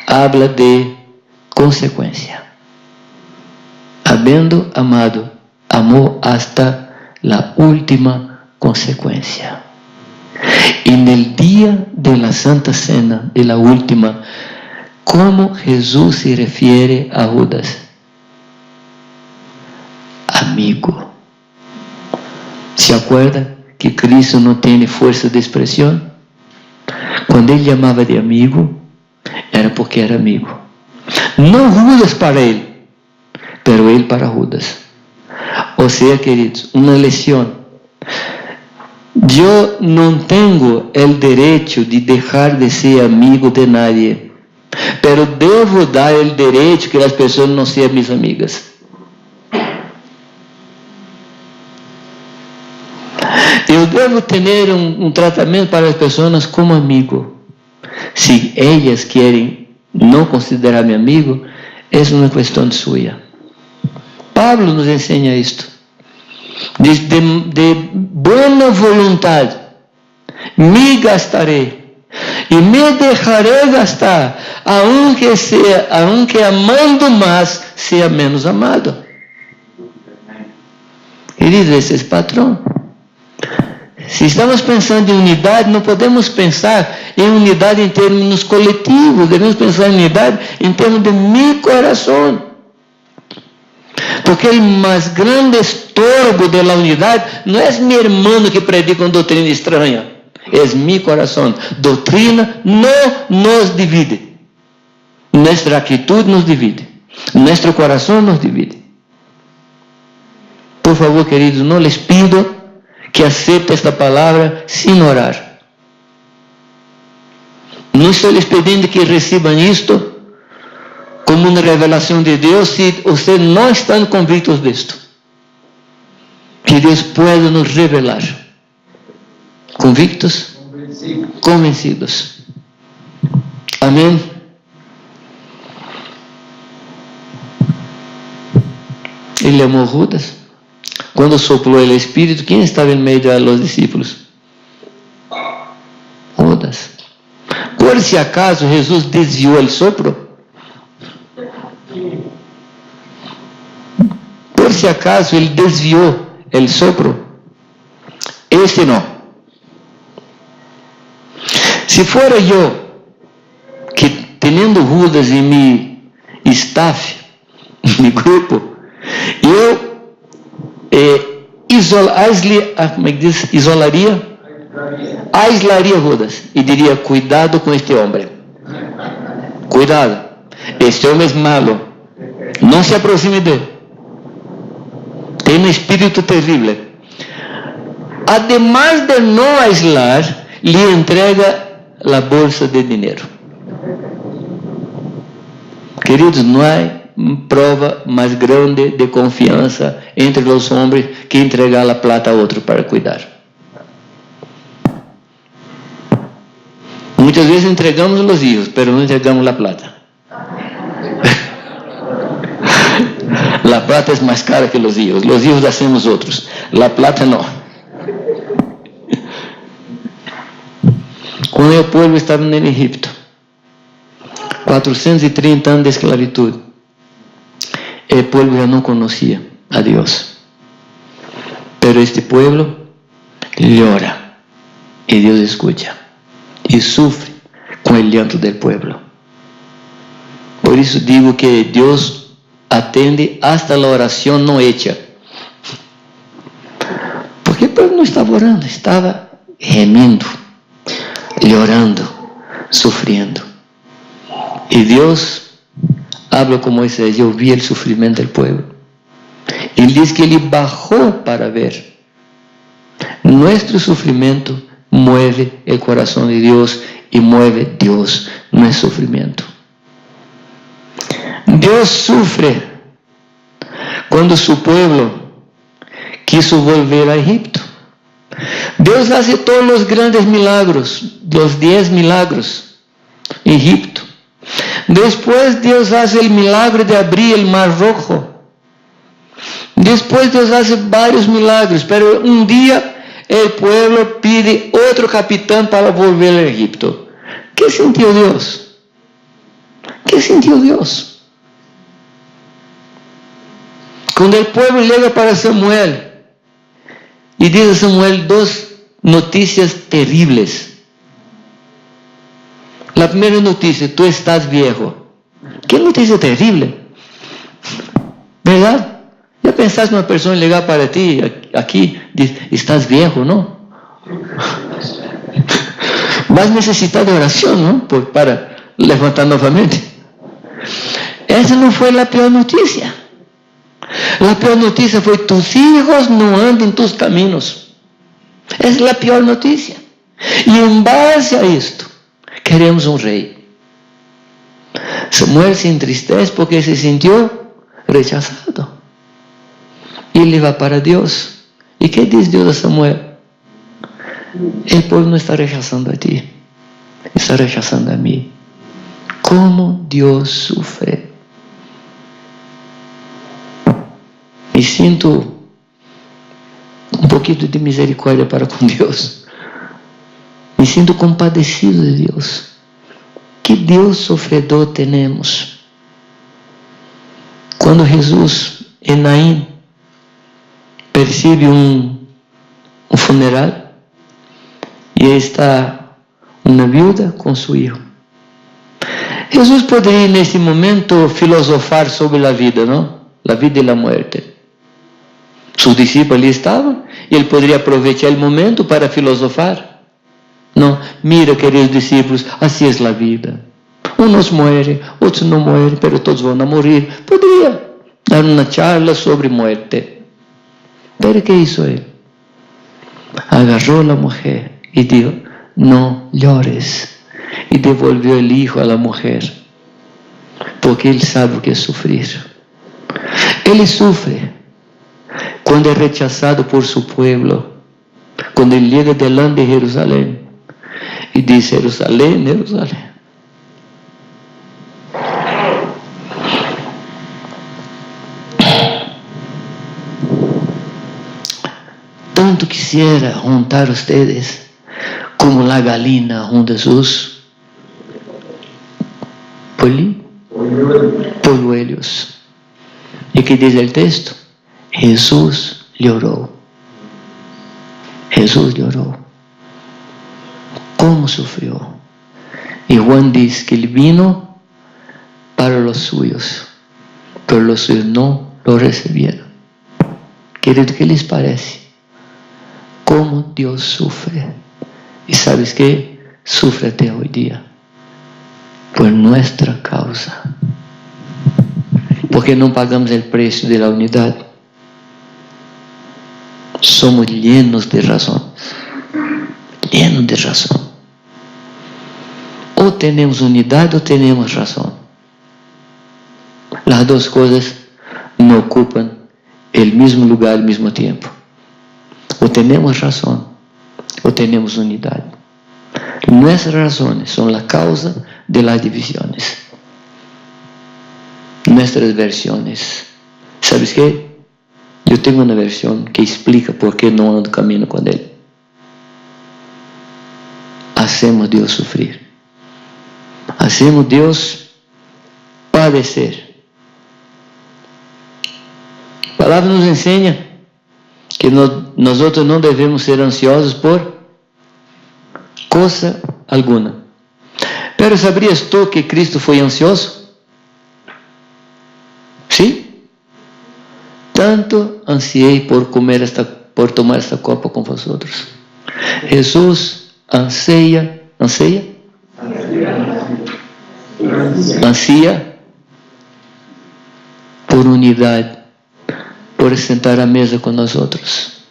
habla de consequência. Habiendo amado, amó hasta la última consecuencia. En el día de la Santa Cena, de la última, ¿cómo Jesús se refiere a Judas? Amigo. ¿Se acuerda que Cristo no tiene fuerza de expresión? Cuando Él llamaba de amigo, era porque era amigo. Não Judas para ele, pero ele para Judas. Ou seja, queridos, uma lição. Eu não tenho o direito de deixar de ser amigo de nadie, pero devo dar o direito que as pessoas não sejam minhas amigas. Eu devo ter um tratamento para as pessoas como amigo. Se elas querem não considerar-me amigo, é uma questão sua. Pablo nos ensina isto. Diz, de boa vontade, me gastarei e me deixarei gastar, aunque amando mais, seja menos amado. Queridos, esse é o patrão. Se estamos pensando em unidade, não podemos pensar em unidade em termos coletivos, devemos pensar em unidade em termos de meu coração. Porque o mais grande estorbo da unidade não é meu irmão que predica uma doutrina estranha, é meu coração. Doutrina não nos divide, nossa atitude nos divide, nosso coração nos divide. Por favor, queridos, não les pido que acepte esta palavra sem orar. Não estou lhes pedindo que recebam isto como uma revelação de Deus se vocês não estão convictos disto. Que Deus pode nos revelar. Convictos? Convencidos. Amém? Ele amou Judas. Quando soplou o Espírito, quem estava no meio dos discípulos? Judas. Por se acaso Jesus desviou o sopro? Por se acaso ele desviou o sopro? Este não. Se fora eu, que tendo Judas em meu staff, em meu grupo, eu aislaria Judas e diria, cuidado com este homem. Cuidado. Este homem é malo. Não se aproxime dele. Tem um espírito terrível. Además de não aislar, lhe entrega a bolsa de dinheiro. Queridos, não há prova mais grande de confiança entre os homens que entregar a plata a outro para cuidar. Muitas vezes entregamos os filhos, mas não entregamos a plata. A plata é mais cara que os filhos hacemos outros, a plata não. Quando o povo estava no Egipto, 430 anos de esclavitud, o povo já não conhecia a Deus. Pero este pueblo llora e Deus escuta e sufre com o llanto del pueblo. Por isso digo que Deus atende hasta a oração não hecha. Porque o povo não estava orando, estava gemindo, llorando, sufriendo. E Deus habla com Moisés, eu vi o sofrimento do povo. Ele diz que ele bajou para ver. Nosso sofrimento mueve o coração de Deus e mueve Deus no é sofrimento. Deus sofre quando seu povo quiso volver a Egipto. Deus hace todos os grandes milagros, os 10 milagros em Egipto. Depois Deus hace o milagre de abrir o mar rojo. Depois Deus hace vários milagres, pero um dia o pueblo pide outro capitão para volver a Egipto. ¿Qué sintió Deus? ¿Qué sintió Deus? Quando o pueblo chega para Samuel e diz a Samuel duas notícias terríveis. A primeira notícia, tu estás viejo. Que notícia terrível, verdade? Já pensaste uma pessoa ligar para ti aqui, diz, estás viejo, não? Vas necessitar de oração, não? Para levantar novamente. Esa no fue la peor noticia. La peor noticia fue: tus hijos no andan en tus caminos. Esa es la peor noticia. Y en base a esto, queremos un rey. Samuel se entristece porque se sintió rechazado. Y le va para Dios. ¿Y qué dice Dios a Samuel? El pueblo no está rechazando a ti, está rechazando a mí. ¿Cómo Dios sufre? Me siento un poquito de misericordia para con Dios. Me siento compadecido de Dios. ¿Qué Dios sofredor tenemos? Cuando Jesús en Naín percibe un funeral y está una viuda con su hijo. Jesús podría en ese momento filosofar sobre la vida, ¿no? La vida y la muerte. Sus discípulos allí estaban y él podría aprovechar el momento para filosofar. No, mira, queridos discípulos, así es la vida. Unos mueren, otros no mueren, pero todos van a morir. Podría dar una charla sobre muerte. Pero ¿qué hizo él? Agarró a la mujer y dijo: no llores. Y devolvió el hijo a la mujer, porque él sabe lo que es sufrir. Él sufre cuando es rechazado por su pueblo, cuando él llega delante de Jerusalén y dice: Jerusalén, Jerusalén, tanto quisiera juntar a ustedes como la gallina junta sus polluelos. ¿Y qué dice el texto? Jesús lloró. Jesús lloró. ¿Cómo sufrió? Y Juan dice que él vino para los suyos, pero los suyos no lo recibieron. Querido, ¿qué les parece? ¿Cómo Dios sufre? Y ¿sabes qué? Sufre hasta hoy día por nuestra causa, porque no pagamos el precio de la unidad. Somos llenos de razón, llenos de razón. O tenemos unidad o tenemos razón. Las dos cosas no ocupan el mismo lugar al mismo tiempo. O tenemos razón o tenemos unidad. Nuestras razones son la causa de las divisiones. Nuestras versiones. ¿Sabes qué? Yo tengo una versión que explica por qué no ando camino con Él. Hacemos Dios sufrir. Hacemos Dios padecer. La palabra nos enseña que nosotros no debemos ser ansiosos por cosa alguna. Pero ¿sabrías tú que Cristo fue ansioso? ¿Sí? Tanto ansié por tomar esta copa con vosotros. Jesús ansía por unidad, por sentar a mesa con nosotros.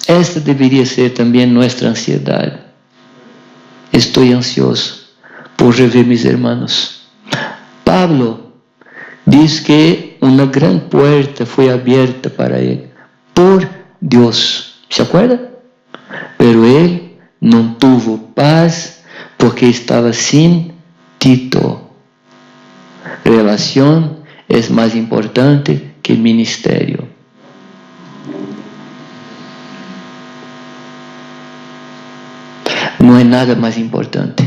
Esta debería ser también nuestra ansiedad. Estoy ansioso por rever mis hermanos. Pablo dice que una gran puerta fue abierta para él por Dios. ¿Se acuerda? Pero él no tuvo paz porque estaba sin Tito. Relación es más importante que ministerio. No hay nada más importante,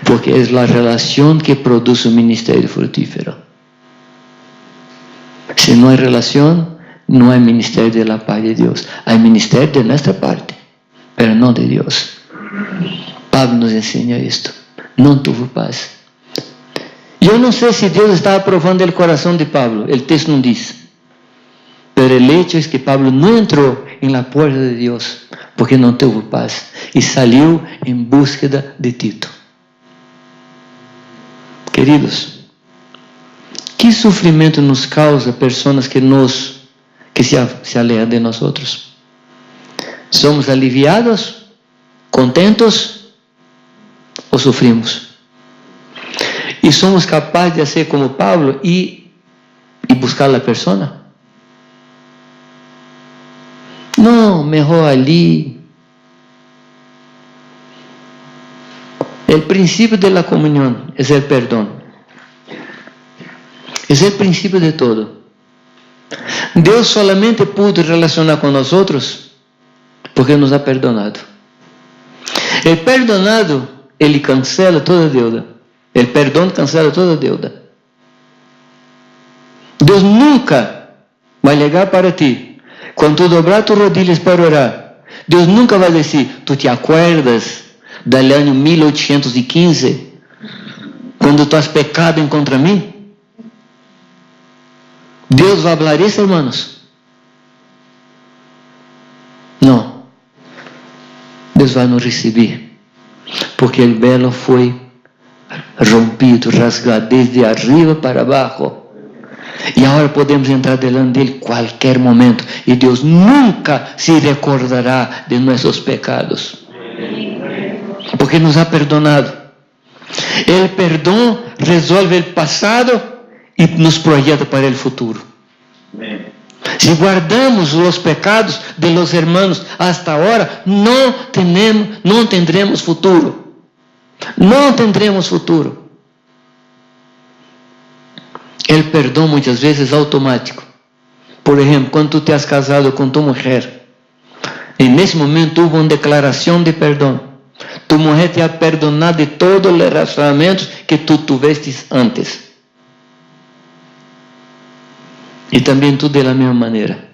porque es la relación que produce un ministerio fructífero. Si no hay relación, no hay ministerio de la paz de Dios. Hay ministerio de nuestra parte, pero no de Dios. Pablo nos enseña esto. No tuvo paz. Yo no sé si Dios estaba probando el corazón de Pablo, el texto no dice. Pero el hecho es que Pablo no entró en la puerta de Dios porque no tuvo paz y salió en búsqueda de Tito. Queridos, que sofrimento nos causa pessoas que se alejan de nós? Somos aliviados, contentos ou sofrimos? E somos capazes de ser como Paulo e buscar a pessoa? Não, melhor ali. O princípio da comunhão é o perdão. É o princípio de todo. Deus solamente pudo relacionar com nós porque nos ha perdonado. O perdonado, ele cancela toda deuda. O perdão cancela toda deuda. Deus nunca vai ligar para ti. Quando tu dobrar tus rodilhas para orar, Deus nunca vai dizer: tu te acuerdas do ano 1815, quando tu has pecado contra mim? Deus vai falar isso, irmãos? Não. Deus vai nos receber, porque o velo foi rompido, rasgado desde arriba para abaixo. E agora podemos entrar delante dele qualquer momento. E Deus nunca se recordará de nossos pecados, porque nos ha perdonado. O perdão resolve o passado e nos projeta para o futuro. Se guardamos os pecados de los hermanos hasta ahora, não tendremos futuro. Não tendremos futuro. O perdão muitas vezes é automático. Por exemplo, quando tu te has casado com tu mulher, e nesse momento houve uma declaração de perdão. Tu mulher te ha perdonado de todos os relacionamentos que tu tiveste antes. E também tu de la mesma maneira.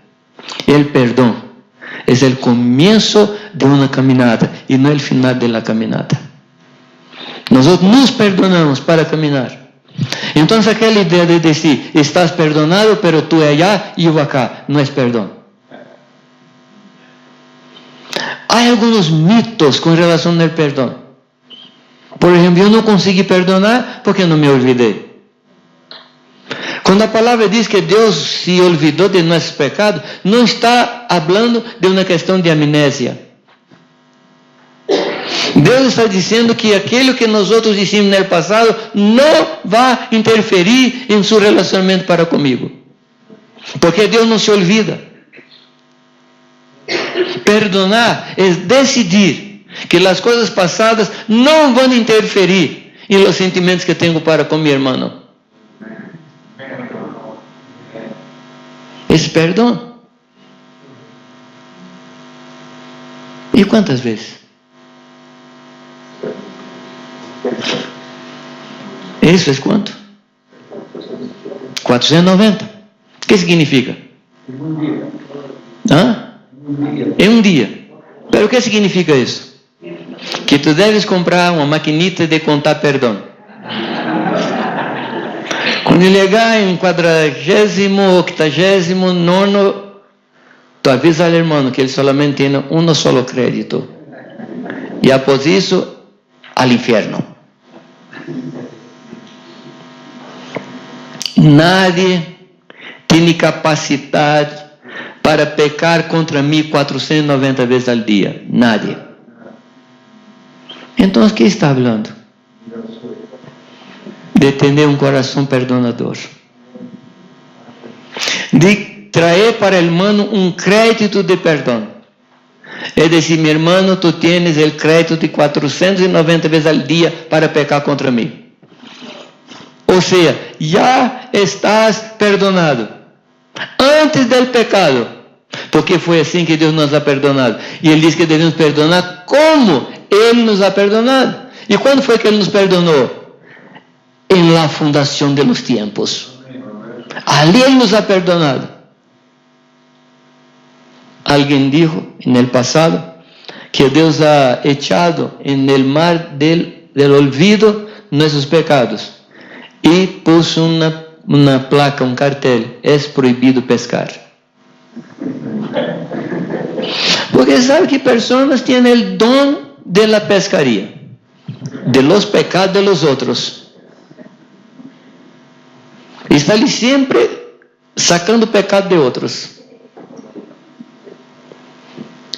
O perdão é o começo de uma caminhada e não o final da caminhada. Nós nos perdonamos para caminhar. Então aquela ideia de dizer: estás perdonado, pero tu é allá e eu acá, não é perdão. Há alguns mitos com relação ao perdão. Por exemplo, eu não consegui perdonar porque não me olvidei. Quando a palavra diz que Deus se olvidou de nossos pecados, não está falando de uma questão de amnésia. Deus está dizendo que aquilo que nós outros dissemos no passado não vai interferir em seu relacionamento para comigo, porque Deus não se olvida. Perdonar é decidir que as coisas passadas não vão interferir em los sentimentos que tenho para com meu irmão. Esse perdão. E quantas vezes? Isso é quanto? 490. O que significa? Em um dia. Pero o que significa isso? Que tu deves comprar uma maquinita de contar perdão. Quando chegar em 40º, 89º, tu avisa ao irmão que ele solamente tem um solo crédito. E após isso, ao inferno. Nadie tem capacidade para pecar contra mim 490 vezes ao dia. Nadie. Então, o que está falando? De ter um coração perdonador. De trazer para o irmão um crédito de perdão. É dizer, meu irmão, tu tens o crédito de 490 vezes ao dia para pecar contra mim. Ou seja, já estás perdonado antes do pecado, porque foi assim que Deus nos ha perdonado. E Ele diz que devemos perdonar como Ele nos ha perdonado. E quando foi que Ele nos perdonou? Em la fundação de los tiempos. Ali Ele nos ha perdonado. Alguém disse no passado que Deus ha echado en el mar del olvido nossos pecados e puso uma placa, um cartel: é proibido pescar. Porque sabe que pessoas têm o dom de la pescaria, de los pecados de los outros. Está ali sempre sacando o pecado de outros.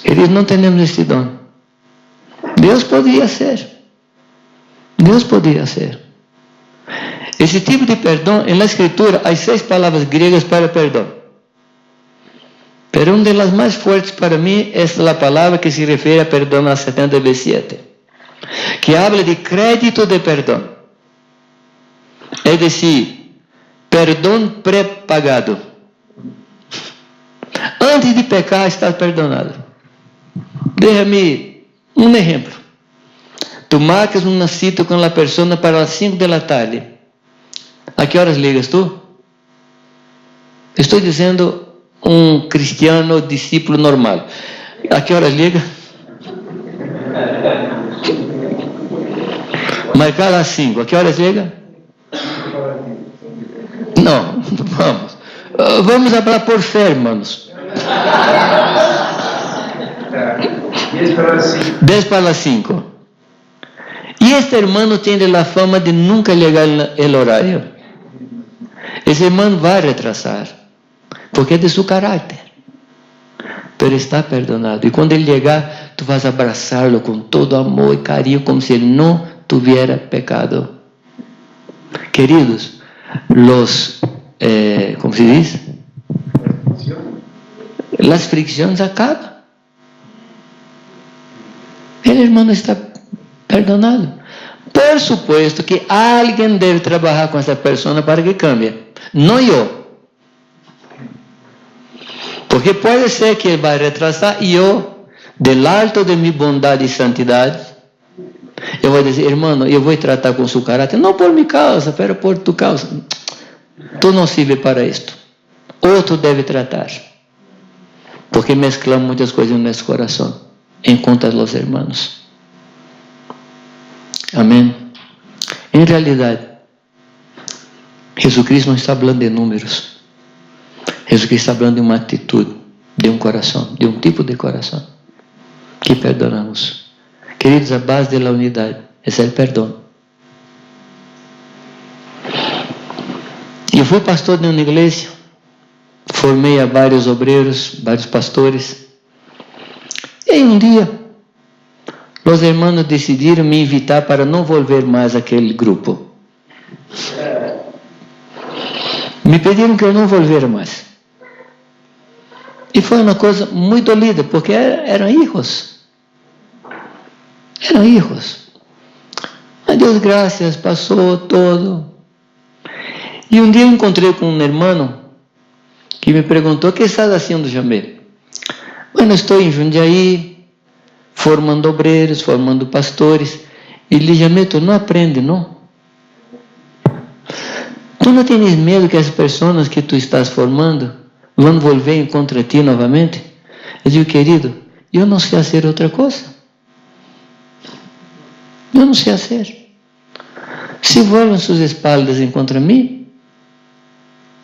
Queridos, não temos esse dom. Deus poderia ser. Deus poderia ser. Esse tipo de perdão, na Escritura, há 6 palavras gregas para perdão. Pero uma das mais fortes para mim é a palavra que se refere a perdão a 70 vezes 7, que habla de crédito de perdão. É decir, perdão pré-pagado. Antes de pecar, estás perdonado. Déjame um exemplo. Tu marcas uma cita com a pessoa para as 5 da tarde. A que horas ligas tu? Estou dizendo um cristiano discípulo normal. A que horas liga? Marcar às 5. A que horas liga? Não, vamos. Vamos falar por fé, irmãos. 10 para as 5. E este hermano tem a fama de nunca chegar no horário. Esse irmão vai retrasar, porque é de seu caráter. Pero está perdonado. E quando ele chegar, tu vas abraçá-lo com todo amor e carinho, como se ele não tivesse pecado. Queridos, como se diz? As fricções acabam. O irmão está perdonado. Por supuesto que alguém deve trabalhar com essa pessoa para que cambie. Não eu. Porque pode ser que ele vai retrasar e eu, do alto de minha bondade e santidade, eu vou dizer, irmão, eu vou tratar com seu caráter, não por minha causa, pero por tu causa. Tu não sirve para isto. Outro deve tratar. Porque mesclamos muitas coisas no nosso coração, enquanto os irmãos. Amém? Em realidade, Jesucristo não está falando de números. Jesucristo está falando de uma atitude, de um coração, de um tipo de coração que perdonamos. Queridos, a base da unidade é o perdão. Eu fui pastor de uma igreja, formei a vários obreiros, vários pastores. E aí um dia, os irmãos decidiram me invitar para não volver mais àquele grupo. Me pediram que eu não volvesse mais. E foi uma coisa muito dolida, porque eram filhos. Eram filhos. A Deus graças, passou todo. E um dia eu encontrei com um irmão que me perguntou: o que estás fazendo, Jamé? Bueno, estou em Jundiaí, formando obreiros, formando pastores. E ele disse: Jamé, tu não aprende, não? Tu não tens medo que as pessoas que tu estás formando vão volver contra ti novamente? Eu digo: querido, eu não sei fazer outra coisa. Eu não sei fazer. Se voltam suas espaldas contra mim,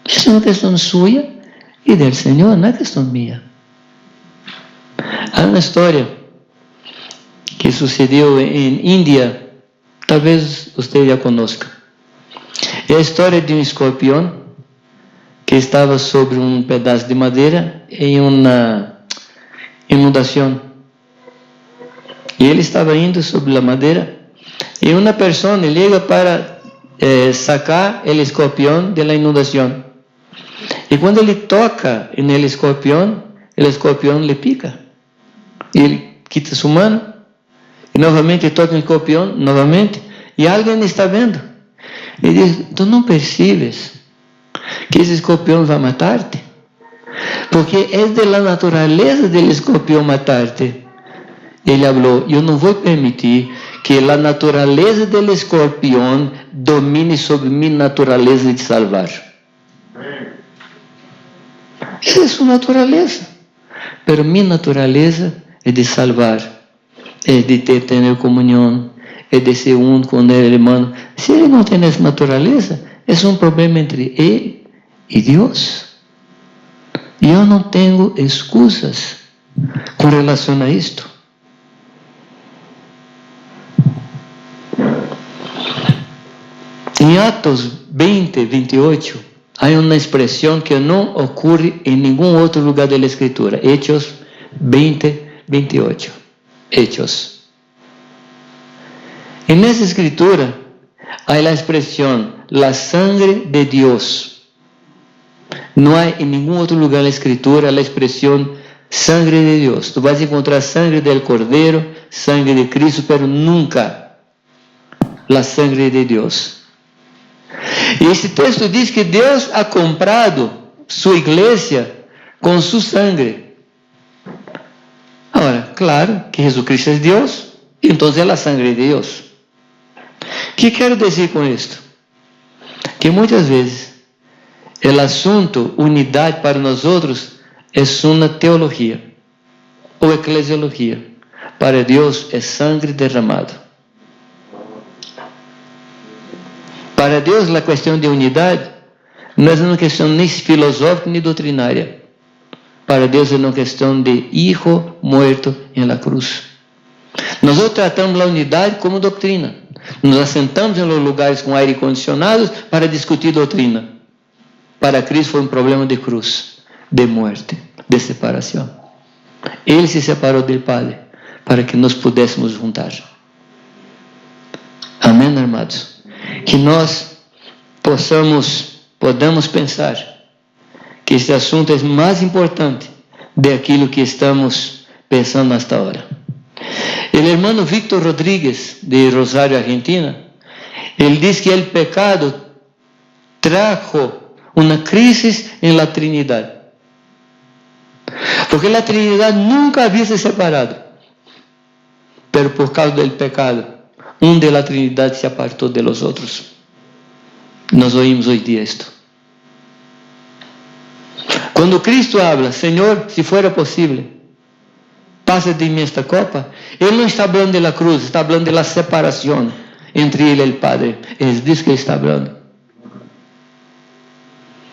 essa é uma questão sua e do Senhor, não é questão minha. Há uma história que sucedeu em Índia, talvez você já conheça. É a história de um escorpião que estava sobre um pedaço de madeira em uma inundação. E ele estava indo sobre a madeira e uma pessoa chega para sacar o escorpião da inundação. E quando ele toca no escorpião, o escorpião lhe pica. E ele quita sua mão e novamente toca no escorpião, novamente, e alguém está vendo. E diz: tu não percebes que esse escorpião vai matar-te? Porque é da natureza do escorpião matar-te. Ele falou: eu não vou permitir que a natureza do escorpião domine sobre minha natureza de salvar. Essa é sua natureza. Pero minha natureza é de salvar, é de ter comunhão, é de ser um com o irmão. Se ele não tem essa natureza, é um problema entre ele e Deus. E eu não tenho excusas com relação a isto. Em Atos 20, 28, Hay una expresión que no ocurre en ningún otro lugar de la Escritura. Hechos 20, 28. Hechos. En esa Escritura hay la expresión, la sangre de Dios. No hay en ningún otro lugar en la Escritura la expresión sangre de Dios. Tú vas a encontrar sangre del Cordero, sangre de Cristo, pero nunca la sangre de Dios. Y este texto dice que Dios ha comprado su iglesia con su sangre. Ahora, claro que Jesucristo es Dios, entonces es la sangre de Dios. ¿Qué quiero decir con esto? Que muchas veces el asunto unidad para nosotros es una teología o eclesiología. Para Dios es sangre derramada. Para Deus, a questão de unidade não é uma questão nem filosófica nem doutrinária. Para Deus é uma questão de hijo muerto em la cruz. Nós tratamos a unidade como doutrina. Nos assentamos em lugares com aire condicionado para discutir doutrina. Para Cristo foi um problema de cruz, de morte, de separação. Ele se separou do Padre para que nós pudéssemos juntar. Amém, amados? Que nós podamos pensar que este assunto é mais importante de aquilo que estamos pensando hasta ahora. O hermano Víctor Rodríguez, de Rosario, Argentina, ele diz que o pecado trajo uma crise em la Trinidade. Porque a Trinidade nunca havia se separado. Pero por causa do pecado, de la Trinidad se apartó de los otros. Nós oímos hoy día esto. Cuando Cristo habla, Señor, si fuera posible, pase de mí esta copa, Él no está hablando de la cruz, está hablando de la separación entre Él y el Padre. Es de eso que está hablando.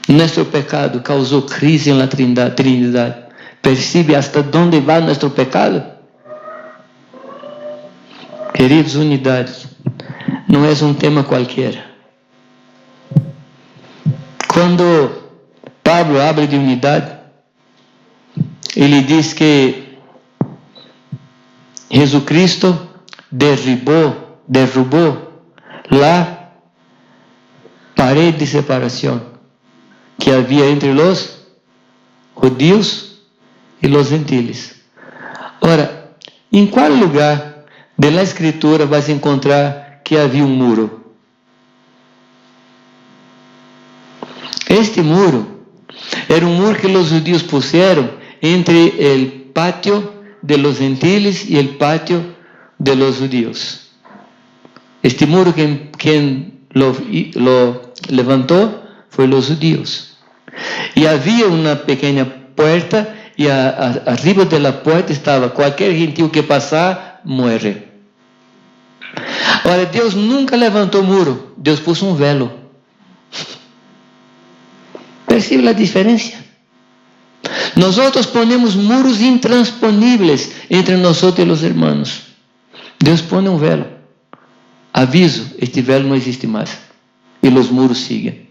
Nuestro pecado causó crisis en la Trinidad. ¿Percibe hasta dónde va nuestro pecado? Queridos, unidade não é um tema qualquer. Quando Pablo habla de unidade, ele diz que Jesucristo derrubou a parede de separação que havia entre os judíos e os gentiles. Ora, em qual lugar de la Escritura vas a encontrar que havia um muro? Este muro era um muro que os judíos puseram entre o pátio de los gentiles e o pátio de los judíos. Este muro quem lo levantou foi os judíos. E havia uma pequena porta e arriba da porta estava qualquer gentil que passar, morre. Ora, Deus nunca levantou muro, Deus pôs um velo. Percebe a diferença? Nós ponemos muros intransponíveis entre nós e os irmãos. Deus põe um velo. Aviso, este velo não existe mais. E os muros siguen.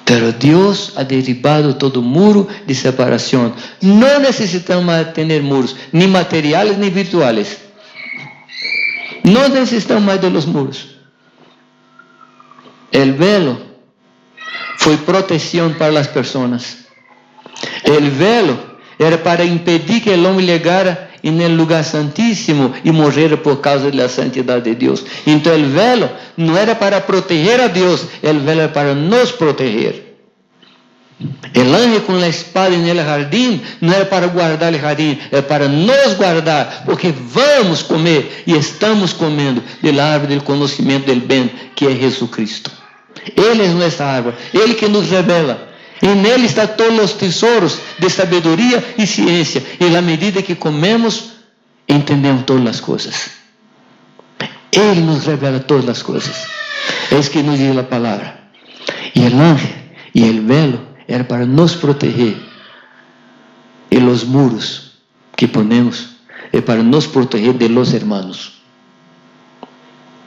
Pero Dios ha derribado todo muro de separación. No necesitamos más tener muros, ni materiales ni virtuales. No necesitamos más de los muros. El velo fue protección para las personas. El velo era para impedir que el hombre llegara en el lugar santísimo y morrera por causa de la santidad de Dios. Entonces el velo no era para proteger a Dios, el velo era para nos proteger. El ángel con la espada en el jardín no era para guardar el jardín, era para nos guardar, porque vamos comer y estamos comiendo del árbol del conocimiento del bien, que es Jesucristo. Él es nuestra árbol, Él que nos revela. En Él están todos los tesoros de sabiduría y ciencia. En la medida que comemos, entendemos todas las cosas. Él nos revela todas las cosas. Es que nos dice la palabra. Y el ángel y el velo era para nos proteger. Y los muros que ponemos es para nos proteger de los hermanos.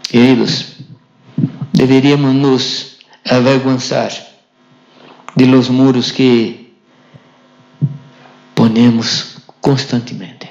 Queridos, deveríamos nos avergonzar de los muros que ponemos constantemente.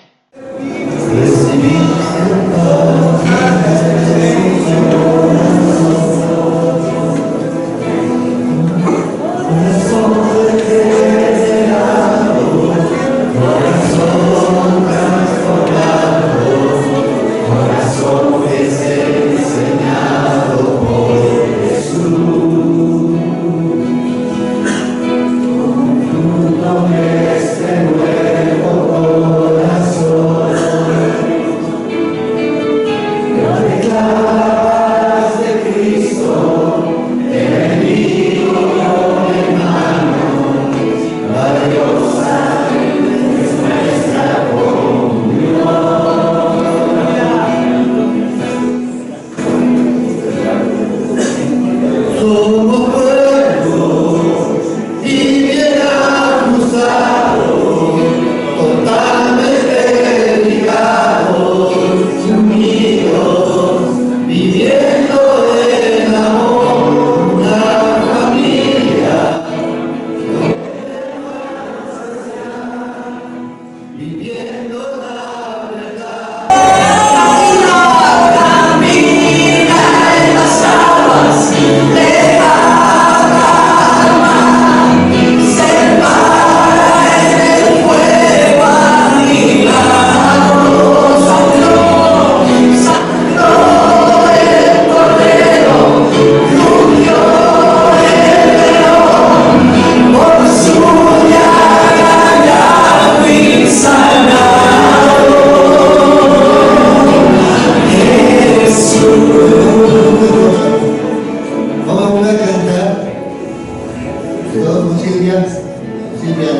Silvia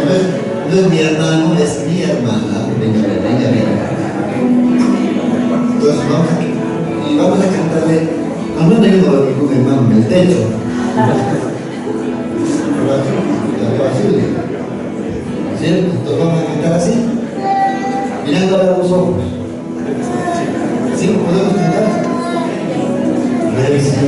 no es mi hermano, es mi hermana. Venga, venga, venga. Entonces vamos a cantarle. No tengo ningún hermano en el techo. ¿Sí? Entonces vamos a cantar así, mirando a los ojos. ¿Sí? ¿Podemos cantar? Revisa.